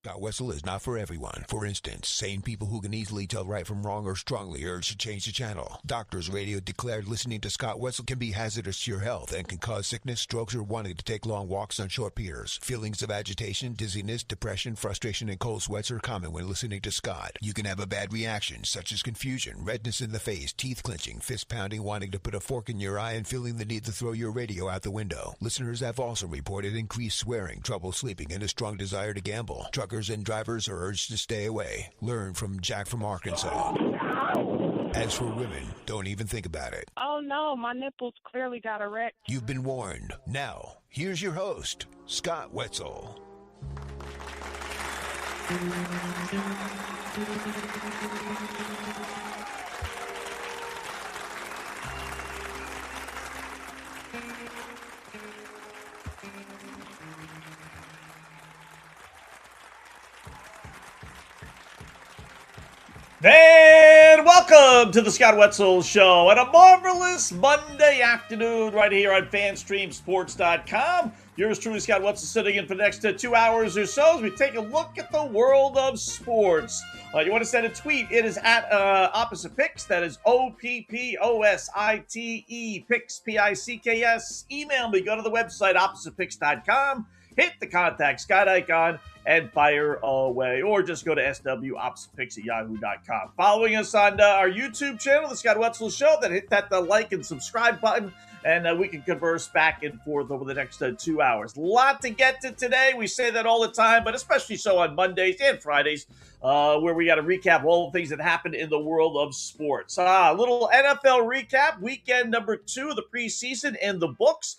Scott Wetzel is not for everyone. For instance, sane people who can easily tell right from wrong or strongly urge to change the channel. Doctors Radio declared listening to Scott Wetzel can be hazardous to your health and can cause sickness, strokes, or wanting to take long walks on short piers. Feelings of agitation, dizziness, depression, frustration, and cold sweats are common when listening to Scott. You can have a bad reaction, such as confusion, redness in the face, teeth clenching, fist pounding, wanting to put a fork in your eye, and feeling the need to throw your radio out the window. Listeners have also reported increased swearing, trouble sleeping, and a strong desire to gamble. Truckers and drivers are urged to stay away. Learn from Jack from Arkansas. As for women, don't even think about it. Oh no, my nipples clearly got erect. You've been warned. Now, here's your host, Scott Wetzel. And welcome to the Scott Wetzel Show on a marvelous Monday afternoon right here on FanStreamSports.com. Yours truly, Scott Wetzel, sitting in for the next 2 hours or so as we take a look at the world of sports. You want to send a tweet? It is at Opposite Picks. That is OPPOSITE Picks, P-I-C-K-S. Email me. Go to the website, OppositePicks.com. Hit the contact Scott icon and fire away. Or just go to SWOppositePicks@yahoo.com. Following us on our YouTube channel, The Scott Wetzel Show, then hit that like and subscribe button, and we can converse back and forth over the next 2 hours. A lot to get to today. We say that all the time, but especially so on Mondays and Fridays, where we got to recap all the things that happened in the world of sports. A little NFL recap. Weekend number 2 of the preseason in the books.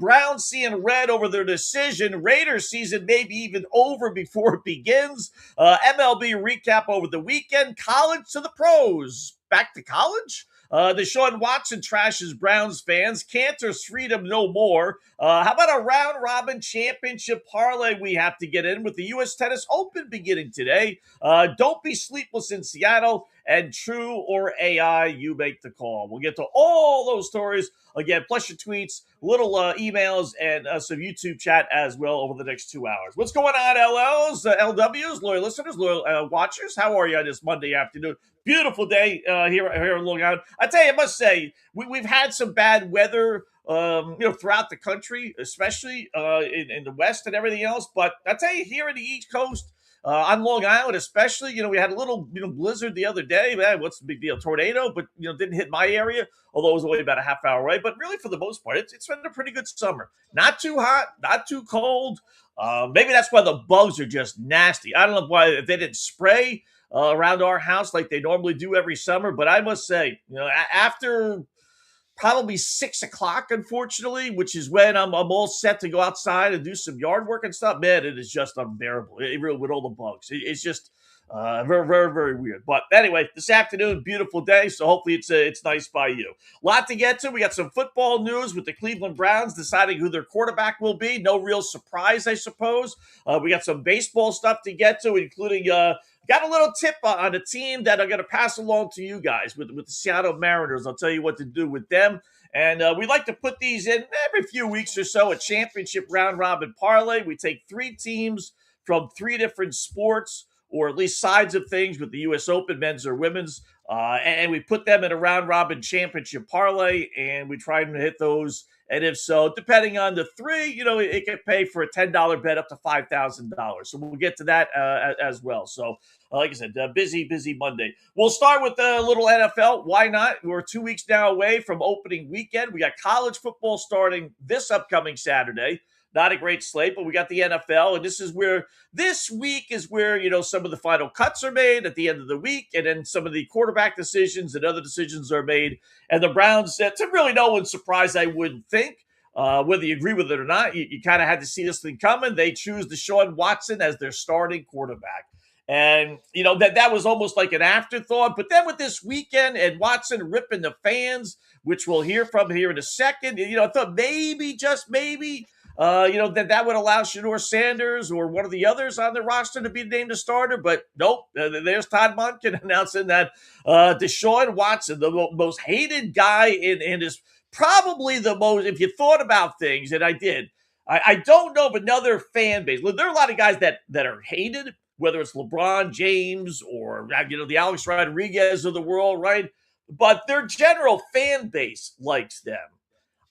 Browns seeing red over their decision. Raiders season maybe even over before it begins. MLB recap over the weekend. College to the pros. Back to college? Deshaun Watson trashes Browns fans. Cantor's freedom no more. How about a round-robin championship parlay we have to get in with the U.S. Tennis Open beginning today? Don't be sleepless in Seattle. And true or AI, you make the call. We'll get to all those stories again, plus your tweets, little emails, and some YouTube chat as well over the next 2 hours. What's going on, LLs, LWs, loyal listeners, loyal watchers? How are you on this Monday afternoon? Beautiful day here in Long Island. I tell you, I must say, we've had some bad weather throughout the country, especially in the West and everything else. But I tell you, here in the East Coast, on Long Island especially, we had a little blizzard the other day. Man, what's the big deal? Tornado, but didn't hit my area, although it was only about a half hour away. But really, for the most part, it's been a pretty good summer. Not too hot, not too cold. Maybe that's why the bugs are just nasty. I don't know why they didn't spray around our house like they normally do every summer. But I must say, after probably 6 o'clock, unfortunately, which is when I'm all set to go outside and do some yard work and stuff. Man, it is just unbearable. It really, with all the bugs, it's just very, very, very weird. But anyway, this afternoon, beautiful day, so hopefully it's nice by you. A lot to get to. We got some football news with the Cleveland Browns deciding who their quarterback will be. No real surprise, I suppose. We got some baseball stuff to get to, including got a little tip on a team that I'm going to pass along to you guys with the Seattle Mariners. I'll tell you what to do with them. And we like to put these in every few weeks or so, a championship round-robin parlay. We take 3 teams from 3 different sports, or at least sides of things, with the U.S. Open, men's or women's, and we put them in a round-robin championship parlay, and we try to hit those. And if so, depending on the 3, it can pay for a $10 bet up to $5,000. So we'll get to that as well. So, like I said, busy Monday. We'll start with a little NFL. Why not? We're 2 weeks now away from opening weekend. We got college football starting this upcoming Saturday. Not a great slate, but we got the NFL, and this week is where, some of the final cuts are made at the end of the week, and then some of the quarterback decisions and other decisions are made. And the Browns, to really no one's surprise, I wouldn't think, whether you agree with it or not, you kind of had to see this thing coming. They choose Deshaun Watson as their starting quarterback. And, that was almost like an afterthought. But then with this weekend and Watson ripping the fans, which we'll hear from here in a second, I thought maybe, just maybe, that would allow Shedeur Sanders or one of the others on the roster to be named a starter. But nope, there's Todd Monken announcing that Deshaun Watson, the most hated guy in his, probably the most, if you thought about things, and I did, I don't know of another fan base. There are a lot of guys that are hated, whether it's LeBron James or the Alex Rodriguez of the world, right? But their general fan base likes them.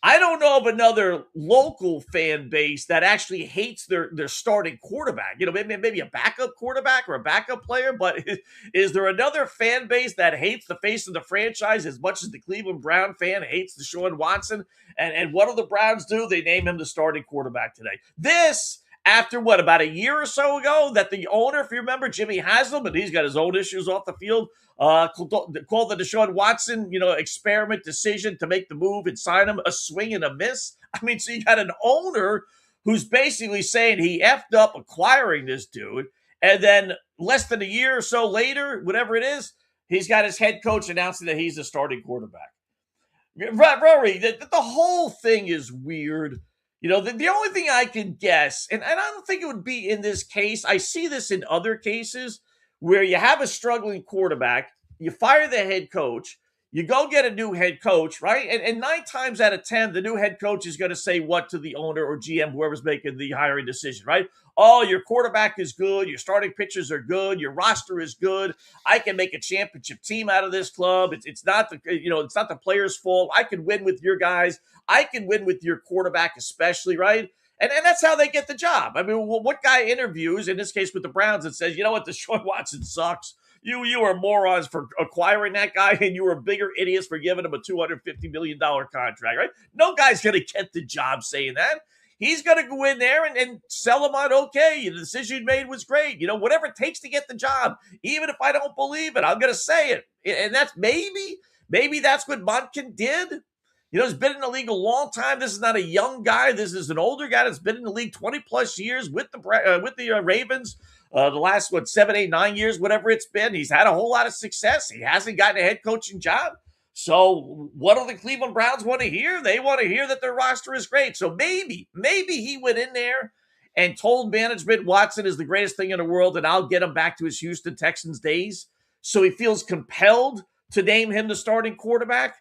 I don't know of another local fan base that actually hates their starting quarterback. Maybe a backup quarterback or a backup player, but is there another fan base that hates the face of the franchise as much as the Cleveland Brown fan hates Deshaun Watson? And what do the Browns do? They name him the starting quarterback today. This after about a year or so ago that the owner, if you remember, Jimmy Haslam, and he's got his own issues off the field, called the Deshaun Watson, experiment decision to make the move and sign him a swing and a miss. I mean, so you got an owner who's basically saying he effed up acquiring this dude, and then less than a year or so later, whatever it is, he's got his head coach announcing that he's the starting quarterback. Rory, the whole thing is weird. The only thing I can guess, and I don't think it would be in this case, I see this in other cases where you have a struggling quarterback, you fire the head coach, you go get a new head coach, right? And 9 times out of 10, the new head coach is going to say what to the owner or GM, whoever's making the hiring decision, right? Oh, your quarterback is good, your starting pitchers are good, your roster is good. I can make a championship team out of this club. It's not the players' fault. I can win with your guys. I can win with your quarterback, especially, right? And that's how they get the job. I mean, what guy interviews, in this case with the Browns, and says, you know what, Deshaun Watson sucks. You are morons for acquiring that guy, and you were bigger idiots for giving him a $250 million contract, right? No guy's going to get the job saying that. He's going to go in there and sell him on, okay, the decision you made was great. Whatever it takes to get the job. Even if I don't believe it, I'm going to say it. And that's maybe that's what Monken did. He's been in the league a long time. This is not a young guy. This is an older guy that's been in the league 20 plus years with the Ravens. The last 7, 8, 9 years, whatever it's been. He's had a whole lot of success. He hasn't gotten a head coaching job. So what do the Cleveland Browns want to hear? They want to hear that their roster is great. So maybe he went in there and told management Watson is the greatest thing in the world, and I'll get him back to his Houston Texans days. So he feels compelled to name him the starting quarterback.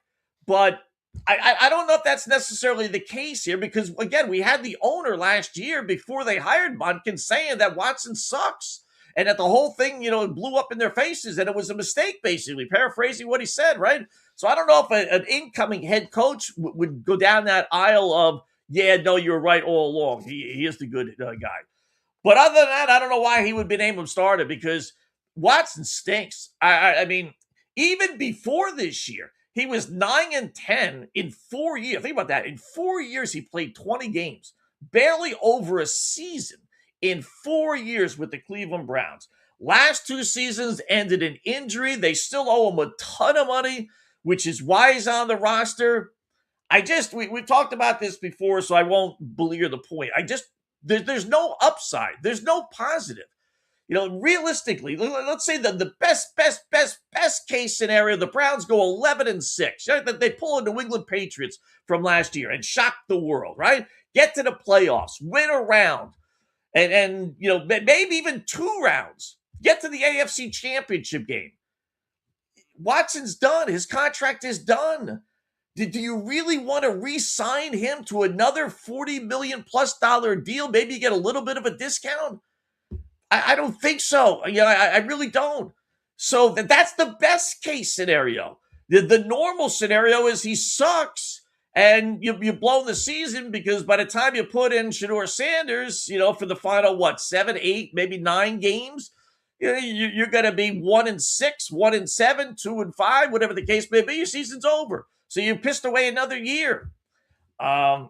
But I don't know if that's necessarily the case here because, again, we had the owner last year before they hired Monken saying that Watson sucks and that the whole thing, blew up in their faces and it was a mistake, basically, paraphrasing what he said, right? So I don't know if an incoming head coach would go down that aisle of, yeah, no, you were right all along. He is the good guy. But other than that, I don't know why he would be named him starter because Watson stinks. I mean, even before this year, he was 9-10 in 4 years. Think about that. In 4 years, he played 20 games, barely over a season in 4 years with the Cleveland Browns. Last 2 seasons ended in injury. They still owe him a ton of money, which is why he's on the roster. We've talked about this before, so I won't belabor the point. There's no upside. There's no positive. Realistically, let's say the best case scenario, the Browns go 11-6. Right? They pull a New England Patriots from last year and shock the world, right? Get to the playoffs, win a round, and maybe even 2 rounds. Get to the AFC Championship game. Watson's done. His contract is done. Do you really want to re-sign him to another $40 million plus deal? Maybe you get a little bit of a discount. I don't think so. I really don't. So that's the best case scenario. The normal scenario is he sucks and you blow the season because by the time you put in Shedeur Sanders, for the final, 7, 8, maybe 9 games, you're going to be 1-6, 1-7, 2-5, whatever the case may be. Your season's over. So you pissed away another year. To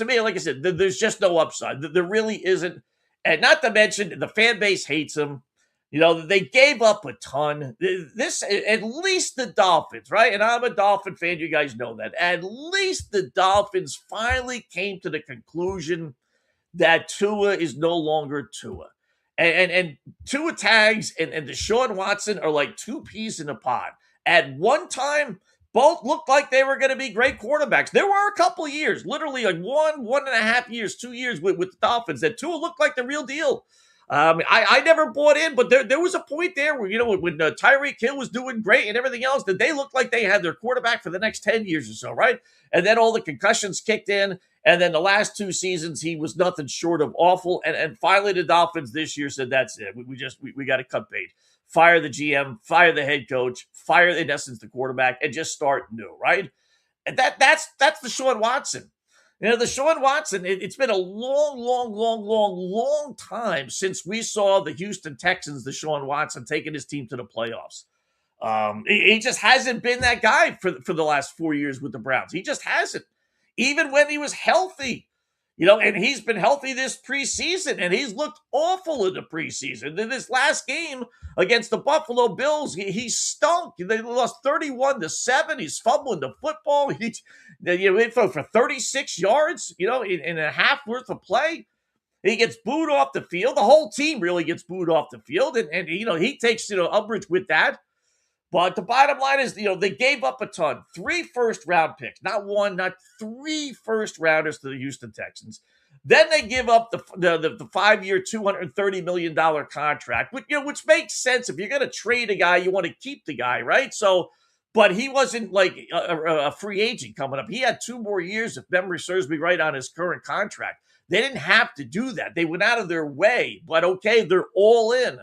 me, like I said, there's just no upside. There really isn't. And not to mention, the fan base hates him. They gave up a ton. At least the Dolphins, right? And I'm a Dolphin fan. You guys know that. At least the Dolphins finally came to the conclusion that Tua is no longer Tua. And Tua tags and Deshaun Watson are like 2 peas in a pod. At one time, both looked like they were going to be great quarterbacks. There were a couple of years, literally like 1.5 years, 2 years with the Dolphins that Tua looked like the real deal. I never bought in, but there was a point there where, when Tyreek Hill was doing great and everything else, that they looked like they had their quarterback for the next 10 years or so, right? And then all the concussions kicked in And then the last 2 seasons, he was nothing short of awful. And finally, the Dolphins this year said, that's it. We got to cut bait. Fire the GM, fire the head coach, fire, in essence, the quarterback, and just start new, right? And that's Deshaun Watson. Deshaun Watson, it's been a long time since we saw the Houston Texans, Deshaun Watson, taking his team to the playoffs. He just hasn't been that guy for the last 4 years with the Browns. He just hasn't. Even when he was healthy, and he's been healthy this preseason, and he's looked awful in the preseason. In this last game against the Buffalo Bills, he stunk. They lost 31-7. He's fumbling the football. He throw for 36 yards, in a half worth of play. He gets booed off the field. The whole team really gets booed off the field, and he takes umbrage with that. But the bottom line is, they gave up a ton. 3 first-round picks. Not 1, not 3 first-rounders to the Houston Texans. Then they give up the 5-year, $230 million contract, which makes sense. If you're going to trade a guy, you want to keep the guy, right? So, but he wasn't like a free agent coming up. He had 2 more years, if memory serves me right, on his current contract. They didn't have to do that. They went out of their way. But, okay, they're all in.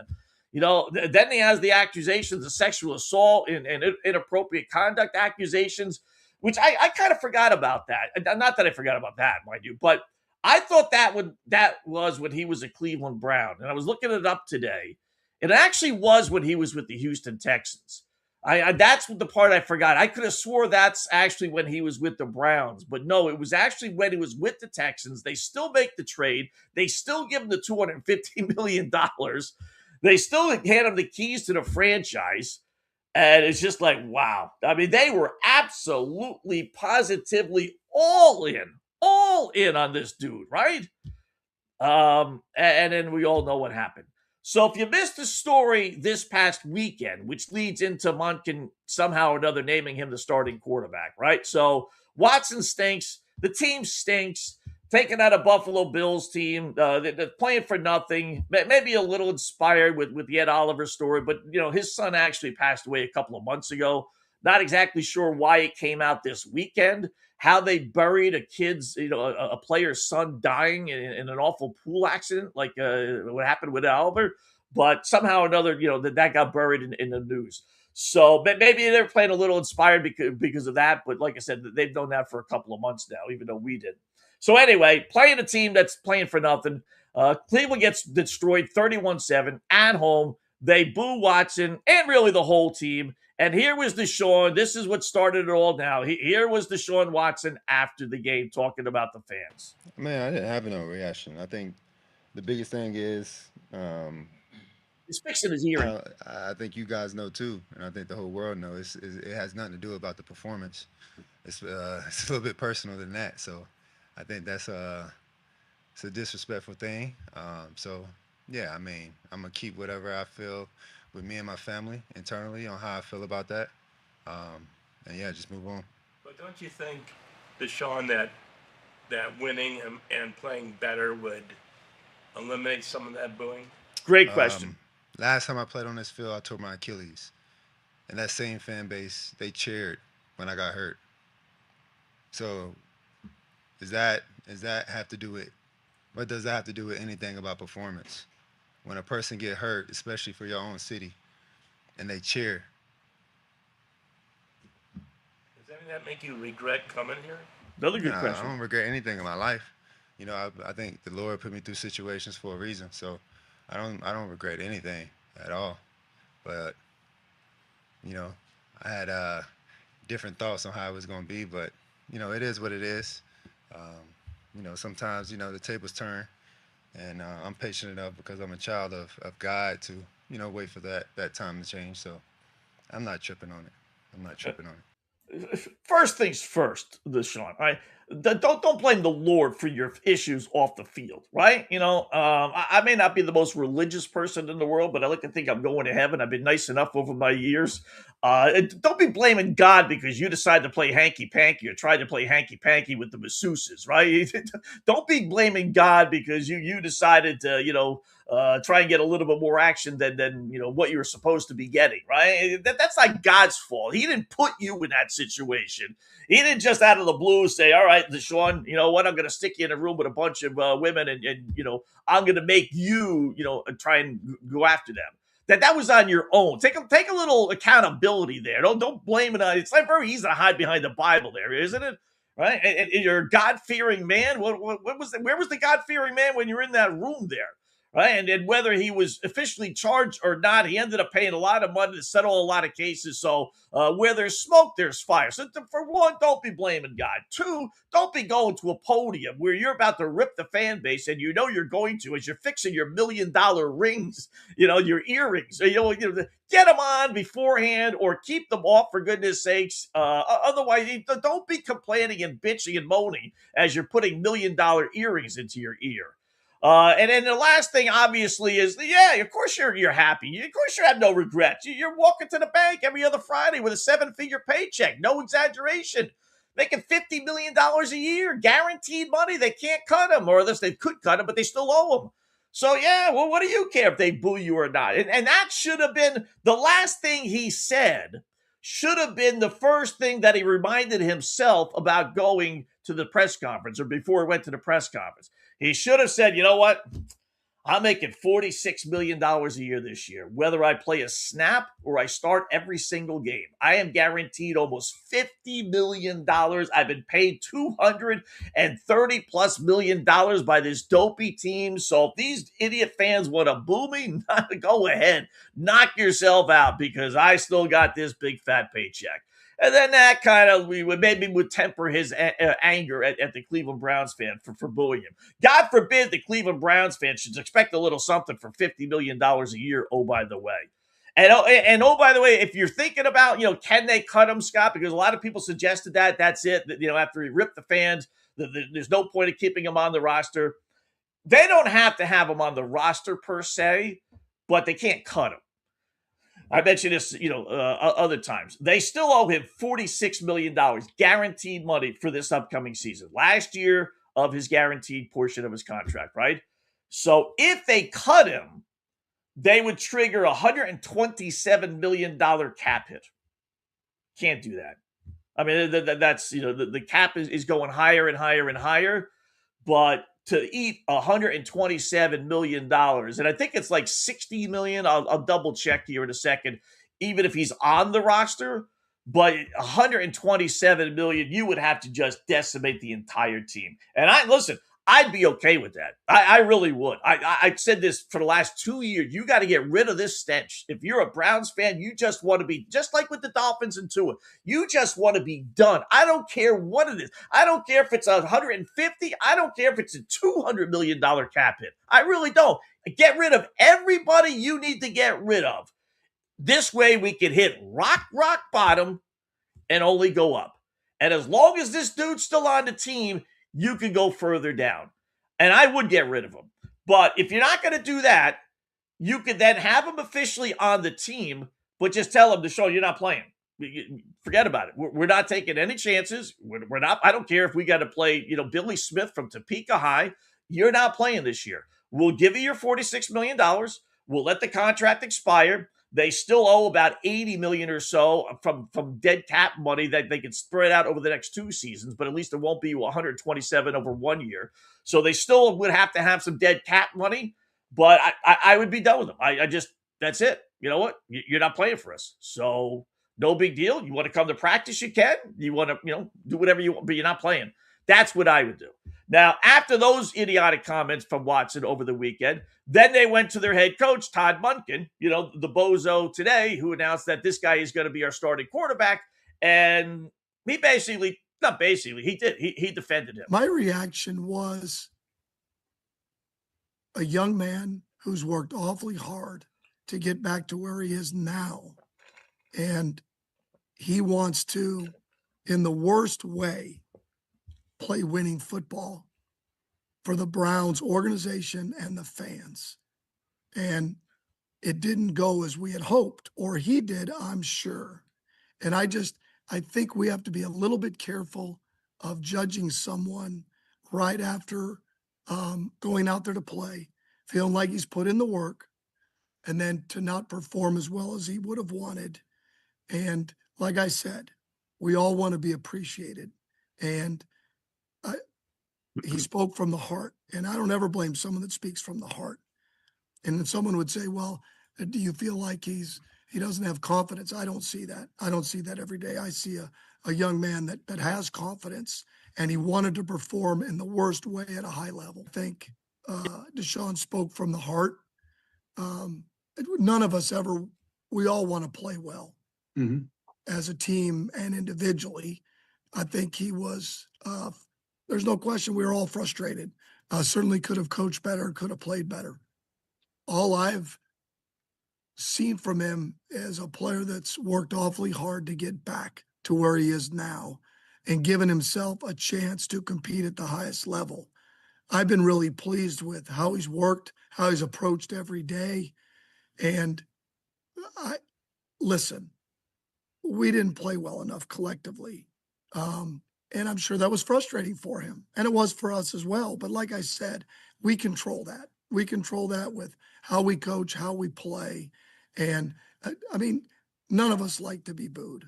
Then he has the accusations of sexual assault and inappropriate conduct accusations, which I kind of forgot about that. Not that I forgot about that, mind you, but I thought that was when he was a Cleveland Brown. And I was looking it up today. It actually was when he was with the Houston Texans. That's the part I forgot. I could have swore that's actually when he was with the Browns. But no, it was actually when he was with the Texans. They still make the trade. They still give him the $250 million. They still hand him the keys to the franchise, and it's just like, wow. I mean, they were absolutely, positively all in on this dude, right? And then we all know what happened. So if you missed the story this past weekend, which leads into Monken somehow or another naming him the starting quarterback, right? So Watson stinks. The team stinks. Taking out a Buffalo Bills team, they're playing for nothing. Maybe a little inspired with the Ed Oliver story, but his son actually passed away a couple of months ago. Not exactly sure why it came out this weekend. How they buried a kid's, a player's son dying in an awful pool accident, like what happened with Ed Oliver. But somehow or another, that got buried in the news. So maybe they're playing a little inspired because of that. But like I said, they've known that for a couple of months now, even though we did. So anyway, playing a team that's playing for nothing. Cleveland gets destroyed 31-7 at home. They boo Watson and really the whole team. And here was Deshaun. This is what started it all now. Here was Deshaun Watson after the game talking about the fans. Man, I didn't have no reaction. I think the biggest thing is he's fixing his earring. I think you guys know too, and I think the whole world knows. It has nothing to do about the performance. It's a little bit personal than that. So I think it's a disrespectful thing. So yeah, I mean, I'm gonna keep whatever I feel with me and my family internally on how I feel about that. And yeah, just move on. But don't you think, Deshaun, that winning and playing better would eliminate some of that booing? Great question. Last time I played on this field, I tore my Achilles. And that same fan base, they cheered when I got hurt. So does that have to do with, what does that have to do with anything about performance? When a person get hurt, especially for your own city, and they cheer. Does any of that make you regret coming here? Another good question. I don't regret anything in my life. I think the Lord put me through situations for a reason. So I don't regret anything at all. But, I had different thoughts on how it was going to be. But, it is what it is. Sometimes, the tables turn. And I'm patient enough because I'm a child of God to, wait for that time to change. So I'm not tripping on it. First things first, Deshaun, right? Don't blame the Lord for your issues off the field, right? I may not be the most religious person in the world, but I like to think I'm going to heaven. I've been nice enough over my years. Don't be blaming God because you decided to play hanky-panky or tried to play hanky-panky with the masseuses, right? Don't be blaming God because you decided to, try and get a little bit more action than what you were supposed to be getting, right? That's not God's fault. He didn't put you in that situation. He didn't just out of the blue say, all right, right, Deshaun, you know what? I'm going to stick you in a room with a bunch of women and, I'm going to make you, try and go after them. That was on your own. Take a little accountability there. Don't blame it on. It's like very easy to hide behind the Bible there, isn't it? Right? And you're a God-fearing man. What was where was the God-fearing man when you're in that room there? Right? And whether he was officially charged or not, he ended up paying a lot of money to settle a lot of cases. So where there's smoke, there's fire. So for one, don't be blaming God. Two, don't be going to a podium where you're about to rip the fan base, and you know you're going to as you're fixing your $1 million rings, your earrings. Get them on beforehand or keep them off, for goodness sakes. Otherwise, don't be complaining and bitching and moaning as you're putting $1 million earrings into your ear. And then the last thing, obviously, is, of course you're happy. Of course you have no regrets. You're walking to the bank every other Friday with a 7-figure paycheck. No exaggeration. Making $50 million a year. Guaranteed money. They can't cut them, or unless they could cut them, but they still owe them. So, what do you care if they boo you or not? And that should have been the last thing he said, should have been the first thing that he reminded himself about going to the press conference, or before he went to the press conference. He should have said, you know what? I'm making $46 million a year this year, whether I play a snap or I start every single game. I am guaranteed almost $50 million. I've been paid $230+ million by this dopey team. So if these idiot fans want to boo me, go ahead. Knock yourself out, because I still got this big fat paycheck. And then that kind of would temper his anger at the Cleveland Browns fan for booing him. God forbid the Cleveland Browns fan should expect a little something for $50 million a year, oh, by the way. And by the way, if you're thinking about, can they cut him, Scott? Because a lot of people suggested that's it. That, after he ripped the fans, there's no point of keeping him on the roster. They don't have to have him on the roster per se, but they can't cut him. I mentioned this, other times. They still owe him $46 million guaranteed money for this upcoming season. Last year of his guaranteed portion of his contract, right? So if they cut him, they would trigger a $127 million cap hit. Can't do that. I mean, that's, the cap is going higher and higher and higher, but to eat $127 million, and I think it's like $60 million. I'll double check here in a second, even if he's on the roster. But $127 million, you would have to just decimate the entire team. And I'd be okay with that. I really would. I said this for the last 2 years. You got to get rid of this stench. If you're a Browns fan, you just want to be, just like with the Dolphins and Tua, you just want to be done. I don't care what it is. I don't care if it's 150. I don't care if it's a $200 million cap hit. I really don't. Get rid of everybody you need to get rid of. This way we can hit rock bottom and only go up. And as long as this dude's still on the team, you can go further down. And I would get rid of him. But if you're not going to do that, you could then have him officially on the team, but just tell him to show you're not playing. Forget about it. We're not taking any chances. We're not. I don't care if we got to play, Billy Smith from Topeka High. You're not playing this year. We'll give you your $46 million. We'll let the contract expire. They still owe about $80 million or so from dead cap money that they can spread out over the next 2 seasons, but at least it won't be 127 over 1 year. So they still would have to have some dead cap money, but I would be done with them. I just, that's it. You know what? You're not playing for us. So no big deal. You want to come to practice, you can. You want to, do whatever you want, but you're not playing. That's what I would do. Now, after those idiotic comments from Watson over the weekend, then they went to their head coach, Todd Monken, the bozo today, who announced that this guy is going to be our starting quarterback. And he he defended him. My reaction was a young man who's worked awfully hard to get back to where he is now. And he wants to, in the worst way, play winning football for the Browns organization and the fans. And it didn't go as we had hoped, or he did, I'm sure. And I think we have to be a little bit careful of judging someone right after going out there to play, feeling like he's put in the work, and then to not perform as well as he would have wanted. And like I said, we all want to be appreciated. And he spoke from the heart. And I don't ever blame someone that speaks from the heart. And then someone would say, well, do you feel like he doesn't have confidence? I don't see that. I don't see that every day. I see a young man that has confidence, and he wanted to perform in the worst way at a high level. I think Deshaun spoke from the heart. None of us ever, we all want to play well as a team and individually. I think he was, there's no question we were all frustrated. Certainly could have coached better, could have played better. All I've seen from him is a player that's worked awfully hard to get back to where he is now and given himself a chance to compete at the highest level. I've been really pleased with how he's worked, how he's approached every day. And listen, we didn't play well enough collectively. And I'm sure that was frustrating for him. And it was for us as well. But like I said, we control that. We control that with how we coach, how we play. And I mean, none of us like to be booed.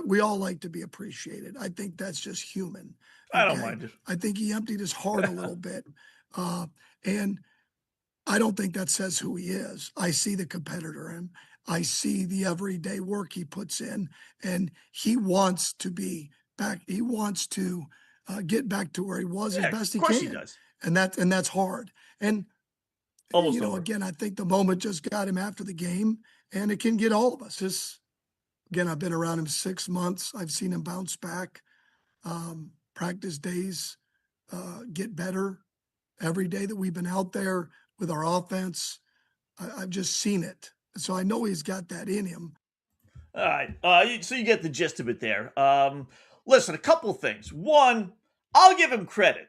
We all like to be appreciated. I think that's just human. I don't mind it. I think he emptied his heart a little bit. And I don't think that says who he is. I see the competitor in him. I see the everyday work he puts in, and he wants to be back. He wants to get back to where he was as best he can. Of course he does. And that's hard. And Almost over. Again, I think the moment just got him after the game, and it can get all of us. Again, I've been around him 6 months. I've seen him bounce back. Practice days get better every day that we've been out there with our offense. I've just seen it. So I know he's got that in him. All right. So you get the gist of it there. Listen, a couple things. One, I'll give him credit.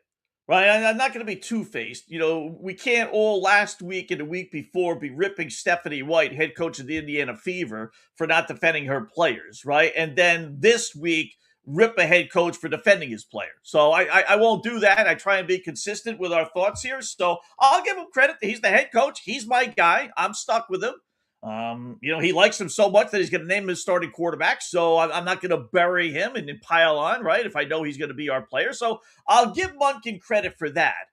Right, I'm not going to be two-faced. We can't all last week and the week before be ripping Stephanie White, head coach of the Indiana Fever, for not defending her players, right? And then this week, rip a head coach for defending his player. So I won't do that. I try and be consistent with our thoughts here. So I'll give him credit. He's the head coach. He's my guy. I'm stuck with him. He likes him so much that he's going to name him his starting quarterback. So I'm not going to bury him and pile on, right? If I know he's going to be our player. So I'll give Monken credit for that.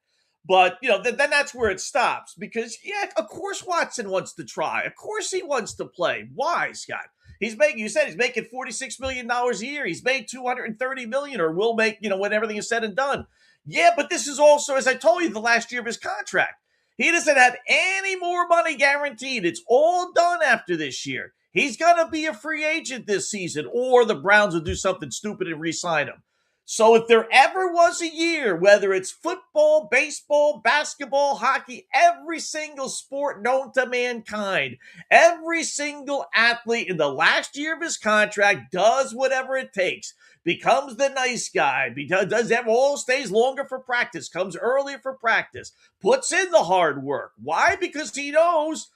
But, then that's where it stops because, of course Watson wants to try. Of course he wants to play. Why, Scott? He's making $46 million a year. He's made $230 million or will make, when everything is said and done. Yeah, but this is also, as I told you, the last year of his contract. He doesn't have any more money guaranteed. It's all done after this year. He's going to be a free agent this season, or the Browns will do something stupid and re-sign him. So if there ever was a year, whether it's football, baseball, basketball, hockey, every single sport known to mankind, every single athlete in the last year of his contract does whatever it takes, becomes the nice guy, stays longer for practice, comes earlier for practice, puts in the hard work. Why? Because he knows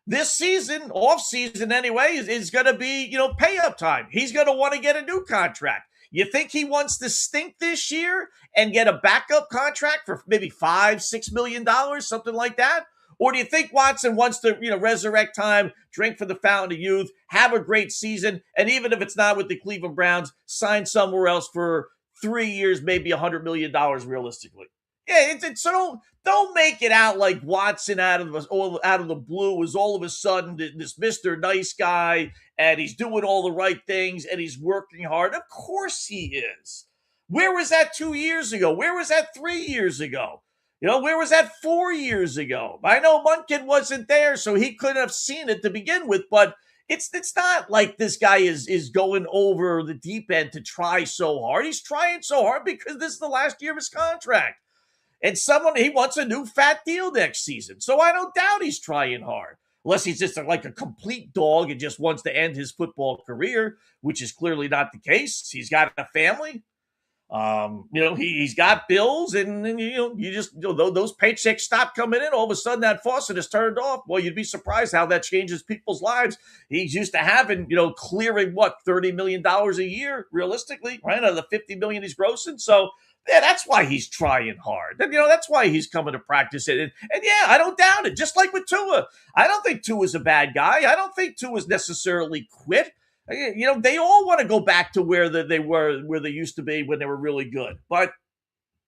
this season, off season anyway, is going to be, pay up time. He's going to want to get a new contract. You think he wants to stink this year and get a backup contract for maybe $5-6 million, something like that? Or do you think Watson wants to, resurrect time, drink from the fountain of youth, have a great season, and even if it's not with the Cleveland Browns, sign somewhere else for 3 years, maybe $100 million realistically? Yeah, so don't make it out like Watson out of the blue is all of a sudden this Mr. Nice Guy and he's doing all the right things and he's working hard. Of course he is. Where was that 2 years ago? Where was that 3 years ago? Where was that 4 years ago? I know Monken wasn't there, so he couldn't have seen it to begin with, but it's not like this guy is going over the deep end to try so hard. He's trying so hard because this is the last year of his contract. And he wants a new fat deal next season. So I don't doubt he's trying hard. Unless he's just like a complete dog and just wants to end his football career, which is clearly not the case. He's got a family. He's got bills and those paychecks stop coming in. All of a sudden that faucet is turned off. Well, you'd be surprised how that changes people's lives. He's used to having, clearing $30 million a year realistically, right? Out of the $50 million he's grossing. So yeah, that's why he's trying hard. That's why he's coming to practice it. And yeah, I don't doubt it. Just like with Tua. I don't think Tua's a bad guy. I don't think Tua's necessarily quit. They all want to go back to where they used to be when they were really good. But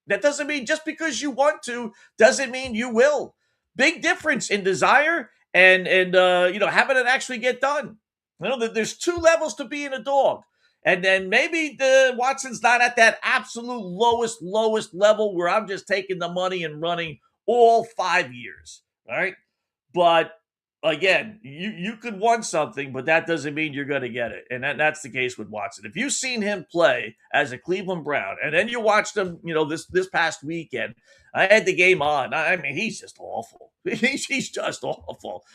That doesn't mean just because you want to doesn't mean you will. Big difference in desire and having it actually get done. There's two levels to being a dog. And then maybe the Watson's not at that absolute lowest level where I'm just taking the money and running all 5 years. All right. But again, you could want something, but that doesn't mean you're going to get it. And that's the case with Watson. If you've seen him play as a Cleveland Brown, and then you watched him, this past weekend, I had the game on. I mean, he's just awful. He's just awful.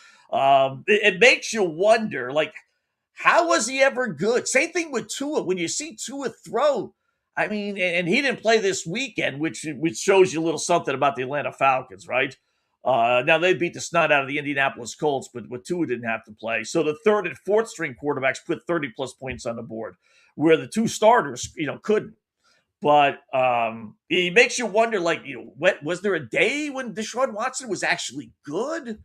It makes you wonder, like, how was he ever good? Same thing with Tua. When you see Tua throw, I mean, and he didn't play this weekend, which shows you a little something about the Atlanta Falcons, right? Now they beat the snot out of the Indianapolis Colts, but Tua didn't have to play. So the third and fourth string quarterbacks put 30 plus points on the board, where the two starters, couldn't. But it makes you wonder, like, was there a day when Deshaun Watson was actually good?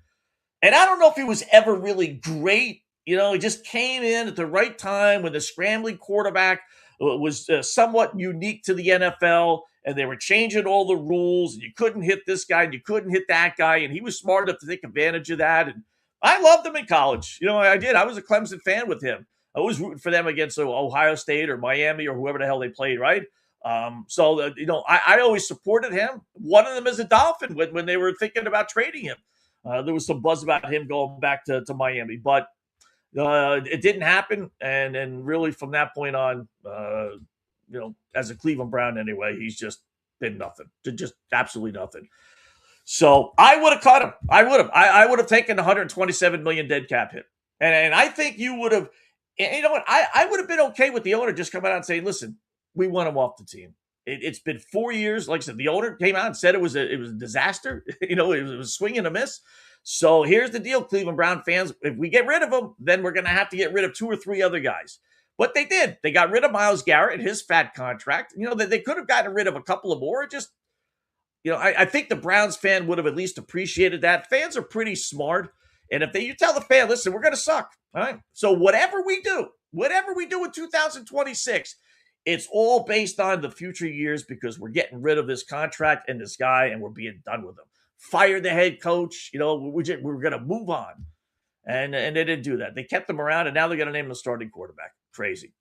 And I don't know if he was ever really great. He just came in at the right time when the scrambling quarterback was somewhat unique to the NFL, and they were changing all the rules, and you couldn't hit this guy, and you couldn't hit that guy, and he was smart enough to take advantage of that. And I loved him in college. I did. I was a Clemson fan with him. I was rooting for them against Ohio State or Miami or whoever the hell they played, right? I always supported him. One of them is a Dolphin when they were thinking about trading him. There was some buzz about him going back to Miami, but it didn't happen. And really from that point on, as a Cleveland Brown anyway, he's just been nothing, just absolutely nothing. So I would have cut him. I would have taken the 127 million dead cap hit. And I think you would have, you know what? I would have been okay with the owner just coming out and saying, listen, we want him off the team. It's been 4 years. Like I said, the owner came out and said it was a disaster. It was a swing and a miss. So here's the deal, Cleveland Brown fans. If we get rid of him, then we're going to have to get rid of 2 or 3 other guys. But they did. They got rid of Myles Garrett and his fat contract. They could have gotten rid of a couple of more. I think the Browns fan would have at least appreciated that. Fans are pretty smart. And if you tell the fan, listen, we're going to suck. All right. So whatever we do in 2026, it's all based on the future years because we're getting rid of this contract and this guy and we're being done with him. Fire the head coach. We're going to move on. And they didn't do that. They kept him around, and now they're going to name him the starting quarterback. Crazy.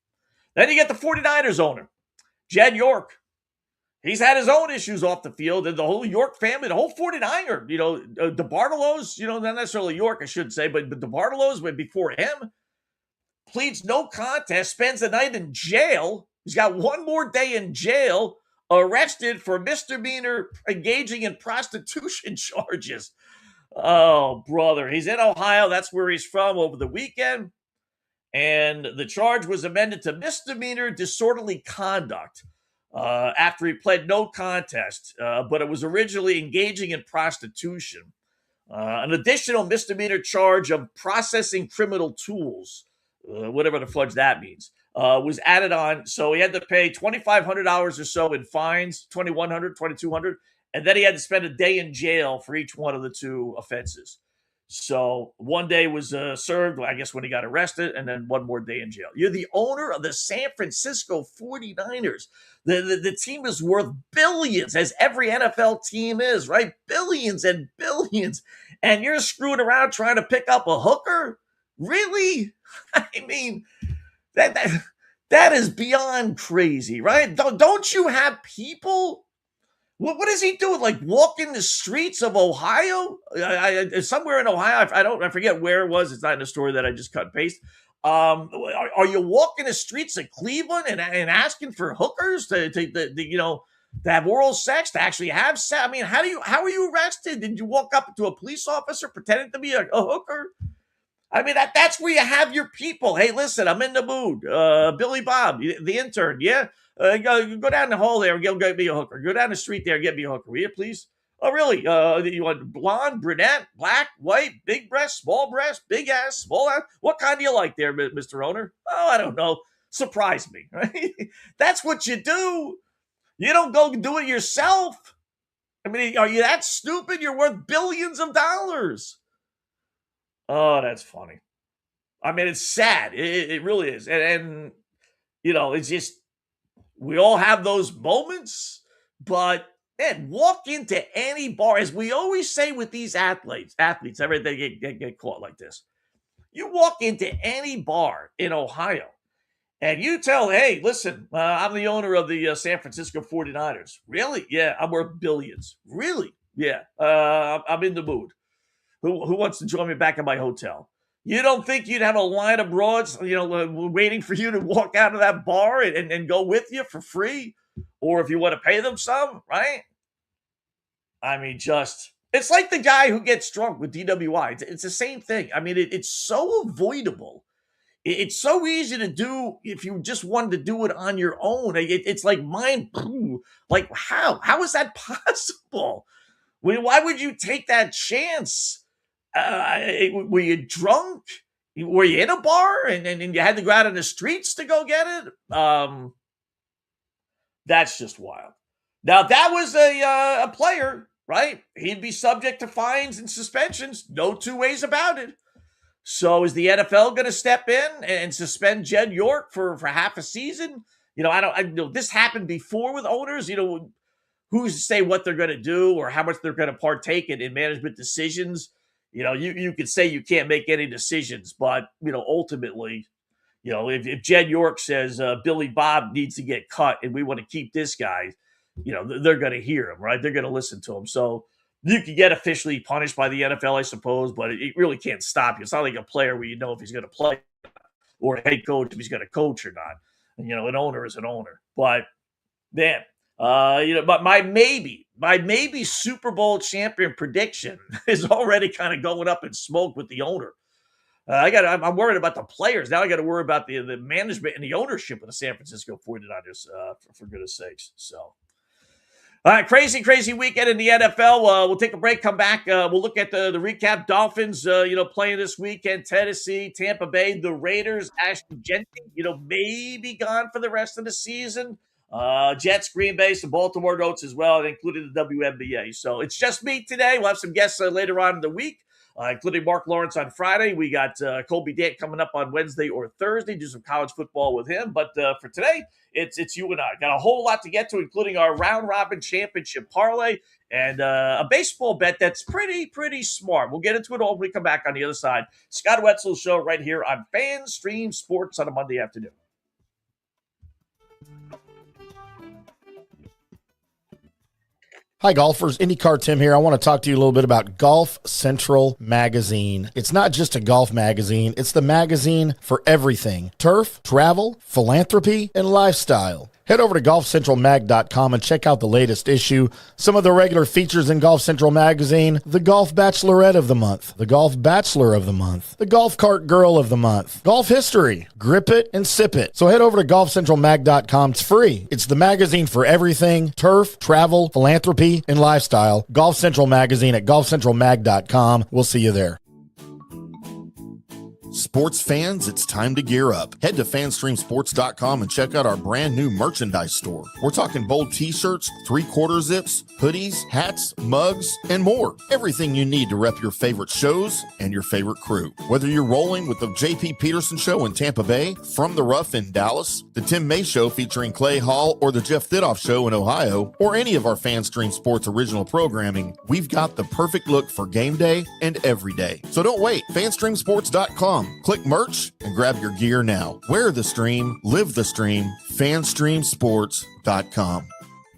Then you get the 49ers owner, Jed York. He's had his own issues off the field, and the whole York family, the whole 49er, DeBartolos, not necessarily York, I should say, but DeBartolos, before him, pleads no contest, spends the night in jail. He's got one more day in jail, arrested for misdemeanor engaging in prostitution charges. Oh, brother. He's in Ohio. That's where he's from over the weekend. And the charge was amended to misdemeanor disorderly conduct after he pled no contest. But it was originally engaging in prostitution. An additional misdemeanor charge of processing criminal tools, whatever the fudge that means, was added on. So he had to pay $2,500 or so in fines, $2,100, $2,200. And then he had to spend a day in jail for each one of the 2 offenses. So one day was served, I guess, when he got arrested, and then one more day in jail. You're the owner of the San Francisco 49ers. The team is worth billions, as every NFL team is, right? Billions and billions. And you're screwing around trying to pick up a hooker? Really? I mean, that is beyond crazy, right? Don't you have people? What does he do? Like walk in the streets of Ohio? Somewhere in Ohio, I forget where it was. It's not in the story that I just cut and paste. Are you walking the streets of Cleveland and asking for hookers to have oral sex, to actually have sex? I mean, how are you arrested? Did you walk up to a police officer pretending to be a hooker? I mean, that's where you have your people. Hey, listen, I'm in the mood. Billy Bob, the intern, yeah? Go down the hall there and get me a hooker. Go down the street there and get me a hooker, will you, please? Oh, really? You want blonde, brunette, black, white, big breast, big ass, small ass? What kind do you like there, Mr. Owner? Oh, I don't know. Surprise me, right? That's what you do. You don't go do it yourself. I mean, are you that stupid? You're worth billions of dollars. Oh, that's funny. I mean, it's sad. It really is. And it's just, we all have those moments, But man, walk into any bar, as we always say with these athletes, everything get caught like this. You walk into any bar in Ohio and you tell, hey, listen, I'm the owner of the San Francisco 49ers. Really? Yeah, I'm worth billions. Really? Yeah, I'm in the mood. Who wants to join me back in my hotel? You don't think you'd have a line of broads, waiting for you to walk out of that bar and go with you for free? Or if you want to pay them some, right? I mean, it's like the guy who gets drunk with DWI. It's the same thing. I mean, it's so avoidable. It's so easy to do if you just wanted to do it on your own. It's like mind, like how is that possible? Why would you take that chance? Were you drunk? Were you in a bar and you had to go out in the streets to go get it? That's just wild. Now, that was a player, right? He'd be subject to fines and suspensions. No two ways about it. So is the NFL going to step in and suspend Jed York for half a season? I know this happened before with owners. Who's to say what they're going to do or how much they're going to partake in management decisions? You could say you can't make any decisions, but, ultimately, if Jed York says Billy Bob needs to get cut and we want to keep this guy, they're going to hear him, right? They're going to listen to him. So you could get officially punished by the NFL, I suppose, but it really can't stop you. It's not like a player where you know if he's going to play or a head coach if he's going to coach or not. And, an owner is an owner. But, man, but my maybe Super Bowl champion prediction is already kind of going up in smoke with the owner. I'm worried about the players. Now I got to worry about the management and the ownership of the San Francisco 49ers, for goodness sakes. So, all right, crazy weekend in the NFL. We'll take a break, come back. We'll look at the recap. Dolphins, playing this weekend. Tennessee, Tampa Bay, the Raiders. Ashton Jeanty, maybe gone for the rest of the season. Jets, Green Bay, some Baltimore notes as well, including the WNBA. So it's just me today. We'll have some guests later on in the week. Including Mark Lawrence on Friday. We got Colby Dant coming up on Wednesday or Thursday. Do some college football with him. But for today, it's you and I. Got a whole lot to get to, including our round-robin championship parlay and a baseball bet that's pretty smart. We'll get into it all when we come back on the other side. Scott Wetzel Show right here on FanStream Sports on a Monday afternoon. Hi, golfers. IndyCar Tim here. I want to talk to you a little bit about Golf Central Magazine. It's not just a golf magazine. It's the magazine for everything. Turf, travel, philanthropy, and lifestyle. Head over to golfcentralmag.com and check out the latest issue. Some of the regular features in Golf Central Magazine: the Golf Bachelorette of the Month, the Golf Bachelor of the Month, the Golf Cart Girl of the Month, Golf History, Grip It and Sip It. So head over to golfcentralmag.com. It's free. It's the magazine for everything: turf, travel, philanthropy, and lifestyle. Golf Central Magazine at golfcentralmag.com. We'll see you there. Sports fans, it's time to gear up. Head to fanstreamsports.com and check out our brand new merchandise store. We're talking bold t-shirts, 3/4 zips, hoodies, hats, mugs, and more. Everything you need to rep your favorite shows and your favorite crew. Whether you're rolling with the JP Peterson Show in Tampa Bay, From the Rough in Dallas, the Tim May Show featuring Clay Hall, or the Jeff Thidoff Show in Ohio, or any of our FanStream Sports original programming, we've got the perfect look for game day and every day. So don't wait. fanstreamsports.com. Click merch and grab your gear now. Wear the stream, live the stream. FanStreamSports.com.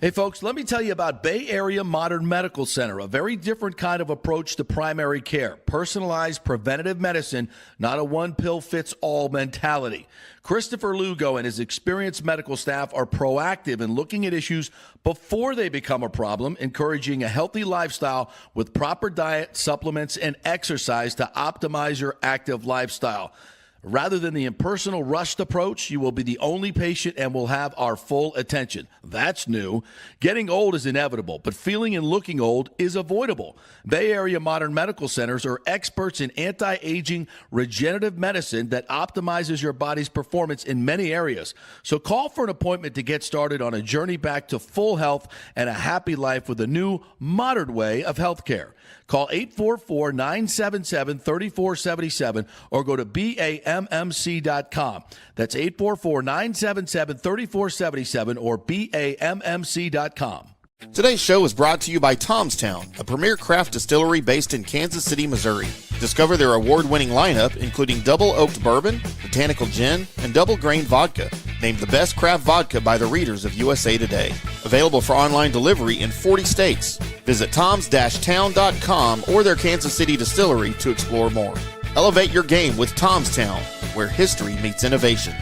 Hey folks, let me tell you about Bay Area Modern Medical Center, a very different kind of approach to primary care. Personalized preventative medicine, not a one-pill-fits-all mentality. Christopher Lugo and his experienced medical staff are proactive in looking at issues before they become a problem, encouraging a healthy lifestyle with proper diet, supplements, and exercise to optimize your active lifestyle. Rather than the impersonal, rushed approach, you will be the only patient and will have our full attention. That's new. Getting old is inevitable, but feeling and looking old is avoidable. Bay Area Modern Medical Centers are experts in anti-aging regenerative medicine that optimizes your body's performance in many areas. So call for an appointment to get started on a journey back to full health and a happy life with a new, modern way of healthcare. Call 844-977-3477 or go to BAMMC.com. That's 844-977-3477 or BAMMC.com. Today's show is brought to you by Tomstown, a premier craft distillery based in Kansas City, Missouri. Discover their award-winning lineup, including double oaked bourbon, botanical gin, and double grain vodka, named the best craft vodka by the readers of USA Today. Available for online delivery in 40 states. Visit toms-town.com or their Kansas City distillery to explore more. Elevate your game with Tomstown, where history meets innovation.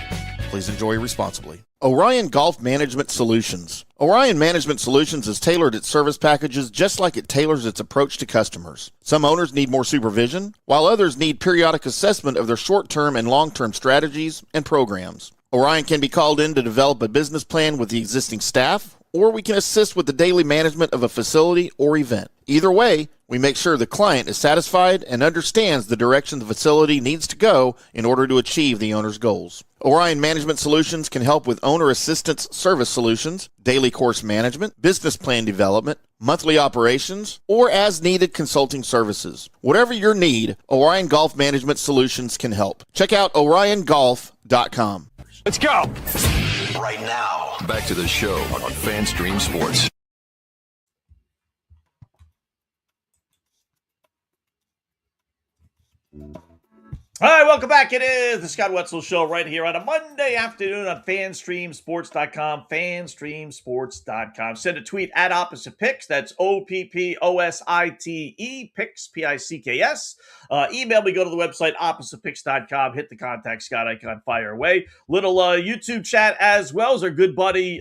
Please enjoy responsibly. Orion Golf Management Solutions. Orion Management Solutions has tailored its service packages just like it tailors its approach to customers. Some owners need more supervision, while others need periodic assessment of their short-term and long-term strategies and programs. Orion can be called in to develop a business plan with the existing staff, or we can assist with the daily management of a facility or event. Either way, we make sure the client is satisfied and understands the direction the facility needs to go in order to achieve the owner's goals. Orion Management Solutions can help with owner assistance service solutions, daily course management, business plan development, monthly operations, or as-needed consulting services. Whatever your need, Orion Golf Management Solutions can help. Check out oriongolf.com. Let's go! Right now, back to the show on FanStream Sports. All right, welcome back. It is the Scott Wetzel Show right here on a Monday afternoon on FanStreamSports.com, FanStreamSports.com. Send a tweet at Opposite Picks. That's OPPOSITE, Picks, P-I-C-K-S. Email me, go to the website, OppositePicks.com. Hit the contact Scott icon, fire away. Little YouTube chat as well as our good buddy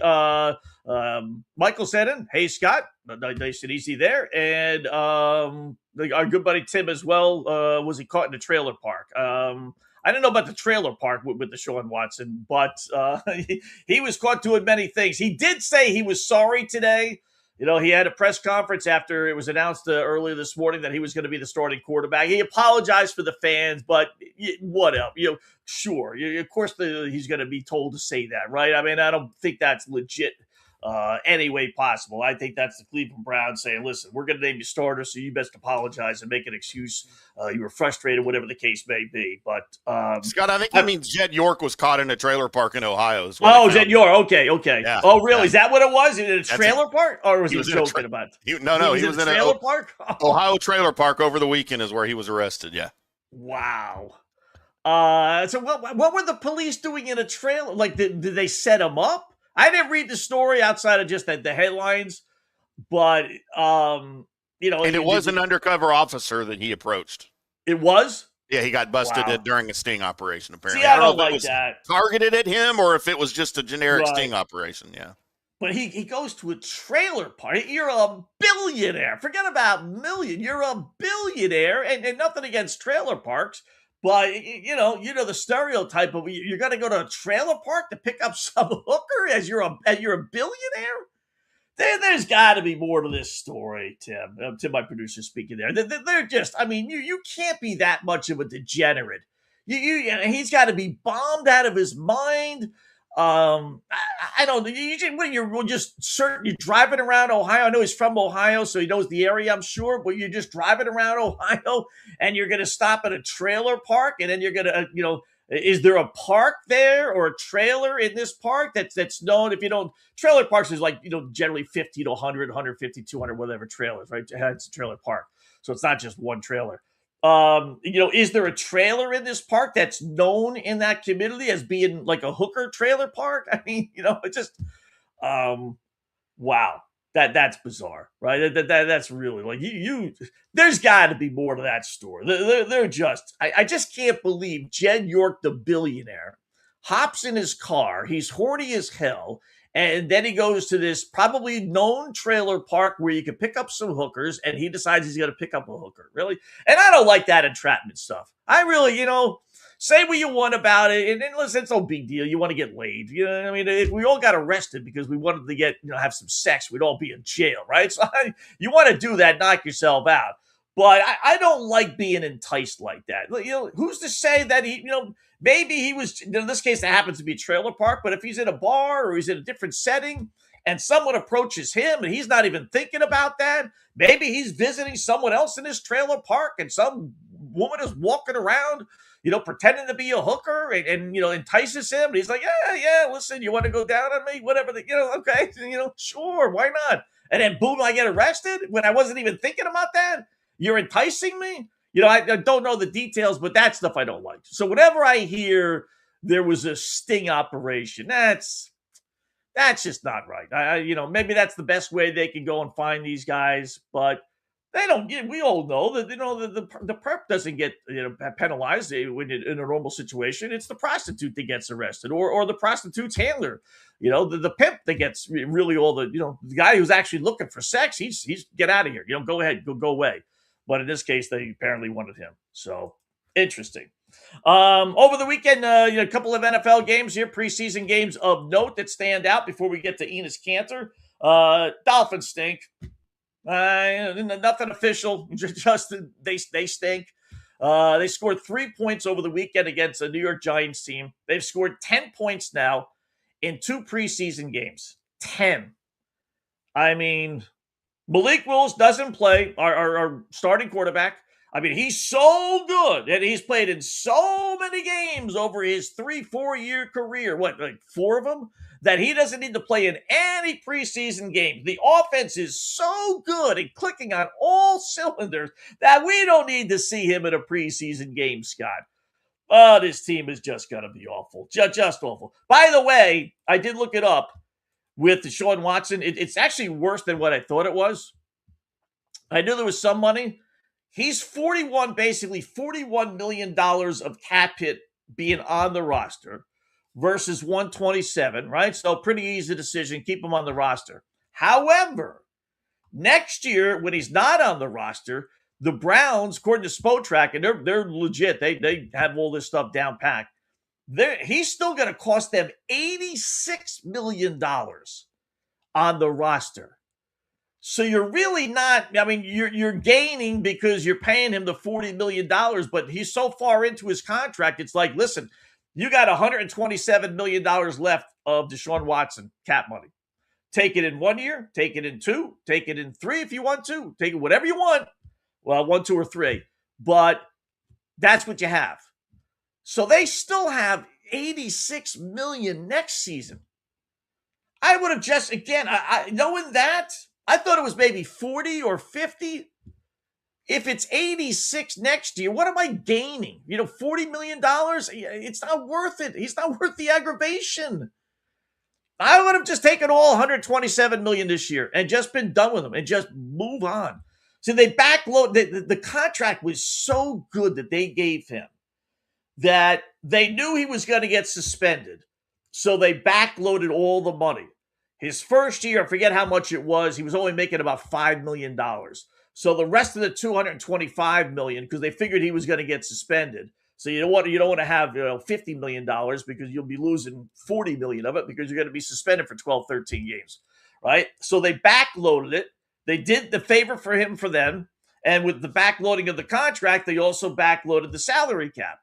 Michael said in. Hey, Scott. Nice and easy there. And our good buddy Tim as well. Was he caught in a trailer park? I don't know about the trailer park with Deshaun Watson, but he was caught doing many things. He did say he was sorry today. You know, he had a press conference after it was announced earlier this morning that he was going to be the starting quarterback. He apologized for the fans, but whatever. You know, sure. Of course, he's going to be told to say that, right? I mean, I don't think that's legit. Any way possible. I think that's the Cleveland Browns saying, listen, we're going to name you starter, so you best apologize and make an excuse. You were frustrated, whatever the case may be. But Scott, I think that means Jed York was caught in a trailer park in Ohio. Jed York. Okay. Yeah. Oh, really? Yeah. Is that what it was? In a trailer park? Or was he joking about it? He was in a trailer park? Ohio trailer park over the weekend is where he was arrested, yeah. Wow. So what were the police doing in a trailer? Like, did they set him up? I didn't read the story outside of just the headlines, but, And it was an undercover officer that he approached. It was? Yeah, he got busted during a sting operation, apparently. See, I don't know if like that. Targeted at him or if it was just a generic sting operation, yeah. But he goes to a trailer park. You're a billionaire. Forget about million. You're a billionaire, and nothing against trailer parks. But, the stereotype of you're going to go to a trailer park to pick up some hooker as you're a billionaire? There's got to be more to this story, Tim. Tim, my producer, speaking there. They're just, you can't be that much of a degenerate. He's got to be bombed out of his mind. I don't know. You're just certain you're driving around Ohio. I know he's from Ohio, so he knows the area, I'm sure, but you're just driving around Ohio and you're going to stop at a trailer park and then you're going to, is there a park there or a trailer in this park that's known? If you don't, trailer parks is like, generally 50 to 100, 150, 200, whatever trailers, right? It's a trailer park. So it's not just one trailer. Is there a trailer in this park that's known in that community as being like a hooker trailer park? I mean, it's just, wow, that's bizarre, right? That's really like there's got to be more to that story. They're just, I just can't believe Jed York, the billionaire, hops in his car. He's horny as hell. And then he goes to this probably known trailer park where you can pick up some hookers, and he decides he's going to pick up a hooker. Really? And I don't like that entrapment stuff. I really, say what you want about it. And listen, it's no big deal. You want to get laid. You know what I mean? If we all got arrested because we wanted to get, have some sex, we'd all be in jail, right? So you want to do that, knock yourself out. But I don't like being enticed like that. Who's to say that maybe he was, in this case, it happens to be a trailer park, but if he's in a bar or he's in a different setting and someone approaches him and he's not even thinking about that, maybe he's visiting someone else in his trailer park and some woman is walking around, pretending to be a hooker and entices him. And he's like, yeah, listen, you want to go down on me? Whatever, okay, sure, why not? And then boom, I get arrested when I wasn't even thinking about that. You're enticing me. I don't know the details, but that stuff I don't like. So whenever I hear there was a sting operation, that's just not right. Maybe that's the best way they can go and find these guys, but they don't get. We all know that the perp doesn't get penalized when in a normal situation. It's the prostitute that gets arrested, or the prostitute's handler. The pimp that gets really all the guy who's actually looking for sex. He's get out of here. Go ahead, go away. But in this case, they apparently wanted him. So interesting. Over the weekend, a couple of NFL games here, preseason games of note that stand out before we get to Enos Cantor. Dolphins stink. Nothing official. Just they stink. They scored 3 points over the weekend against the New York Giants team. They've scored 10 points now in 2 preseason games. 10. I mean, Malik Willis doesn't play, our starting quarterback. I mean, he's so good, and he's played in so many games over his 3-4 year career. Like 4 of them? That he doesn't need to play in any preseason games. The offense is so good and clicking on all cylinders that we don't need to see him in a preseason game, Scott. Oh, this team is just going to be awful. Just awful. By the way, I did look it up with Deshaun Watson. It's actually worse than what I thought it was. I knew there was some money. He's basically $41 million of cap hit being on the roster versus 127, right? So pretty easy decision. Keep him on the roster. However, next year, when he's not on the roster, the Browns, according to Spotrac, and they're legit, they have all this stuff down packed. He's still going to cost them $86 million on the roster. So you're really not, I mean, you're gaining because you're paying him the $40 million, but he's so far into his contract, it's like, listen, you got $127 million left of Deshaun Watson cap money. Take it in 1 year, take it in 2, take it in 3 if you want to. Take it whatever you want. Well, 1, 2, or 3. But that's what you have. So they still have $86 million next season. I would have just, again, knowing that, I thought it was maybe 40 or 50. If it's 86 next year, what am I gaining? $40 million? It's not worth it. He's not worth the aggravation. I would have just taken all $127 million this year and just been done with them and just move on. So they backload. The contract was so good that they gave him that they knew he was going to get suspended. So they backloaded all the money. His first year, I forget how much it was, he was only making about $5 million. So the rest of the $225 million, because they figured he was going to get suspended. So you don't want to have $50 million because you'll be losing $40 million of it because you're going to be suspended for 12, 13 games, right? So they backloaded it. They did the favor for them. And with the backloading of the contract, they also backloaded the salary cap.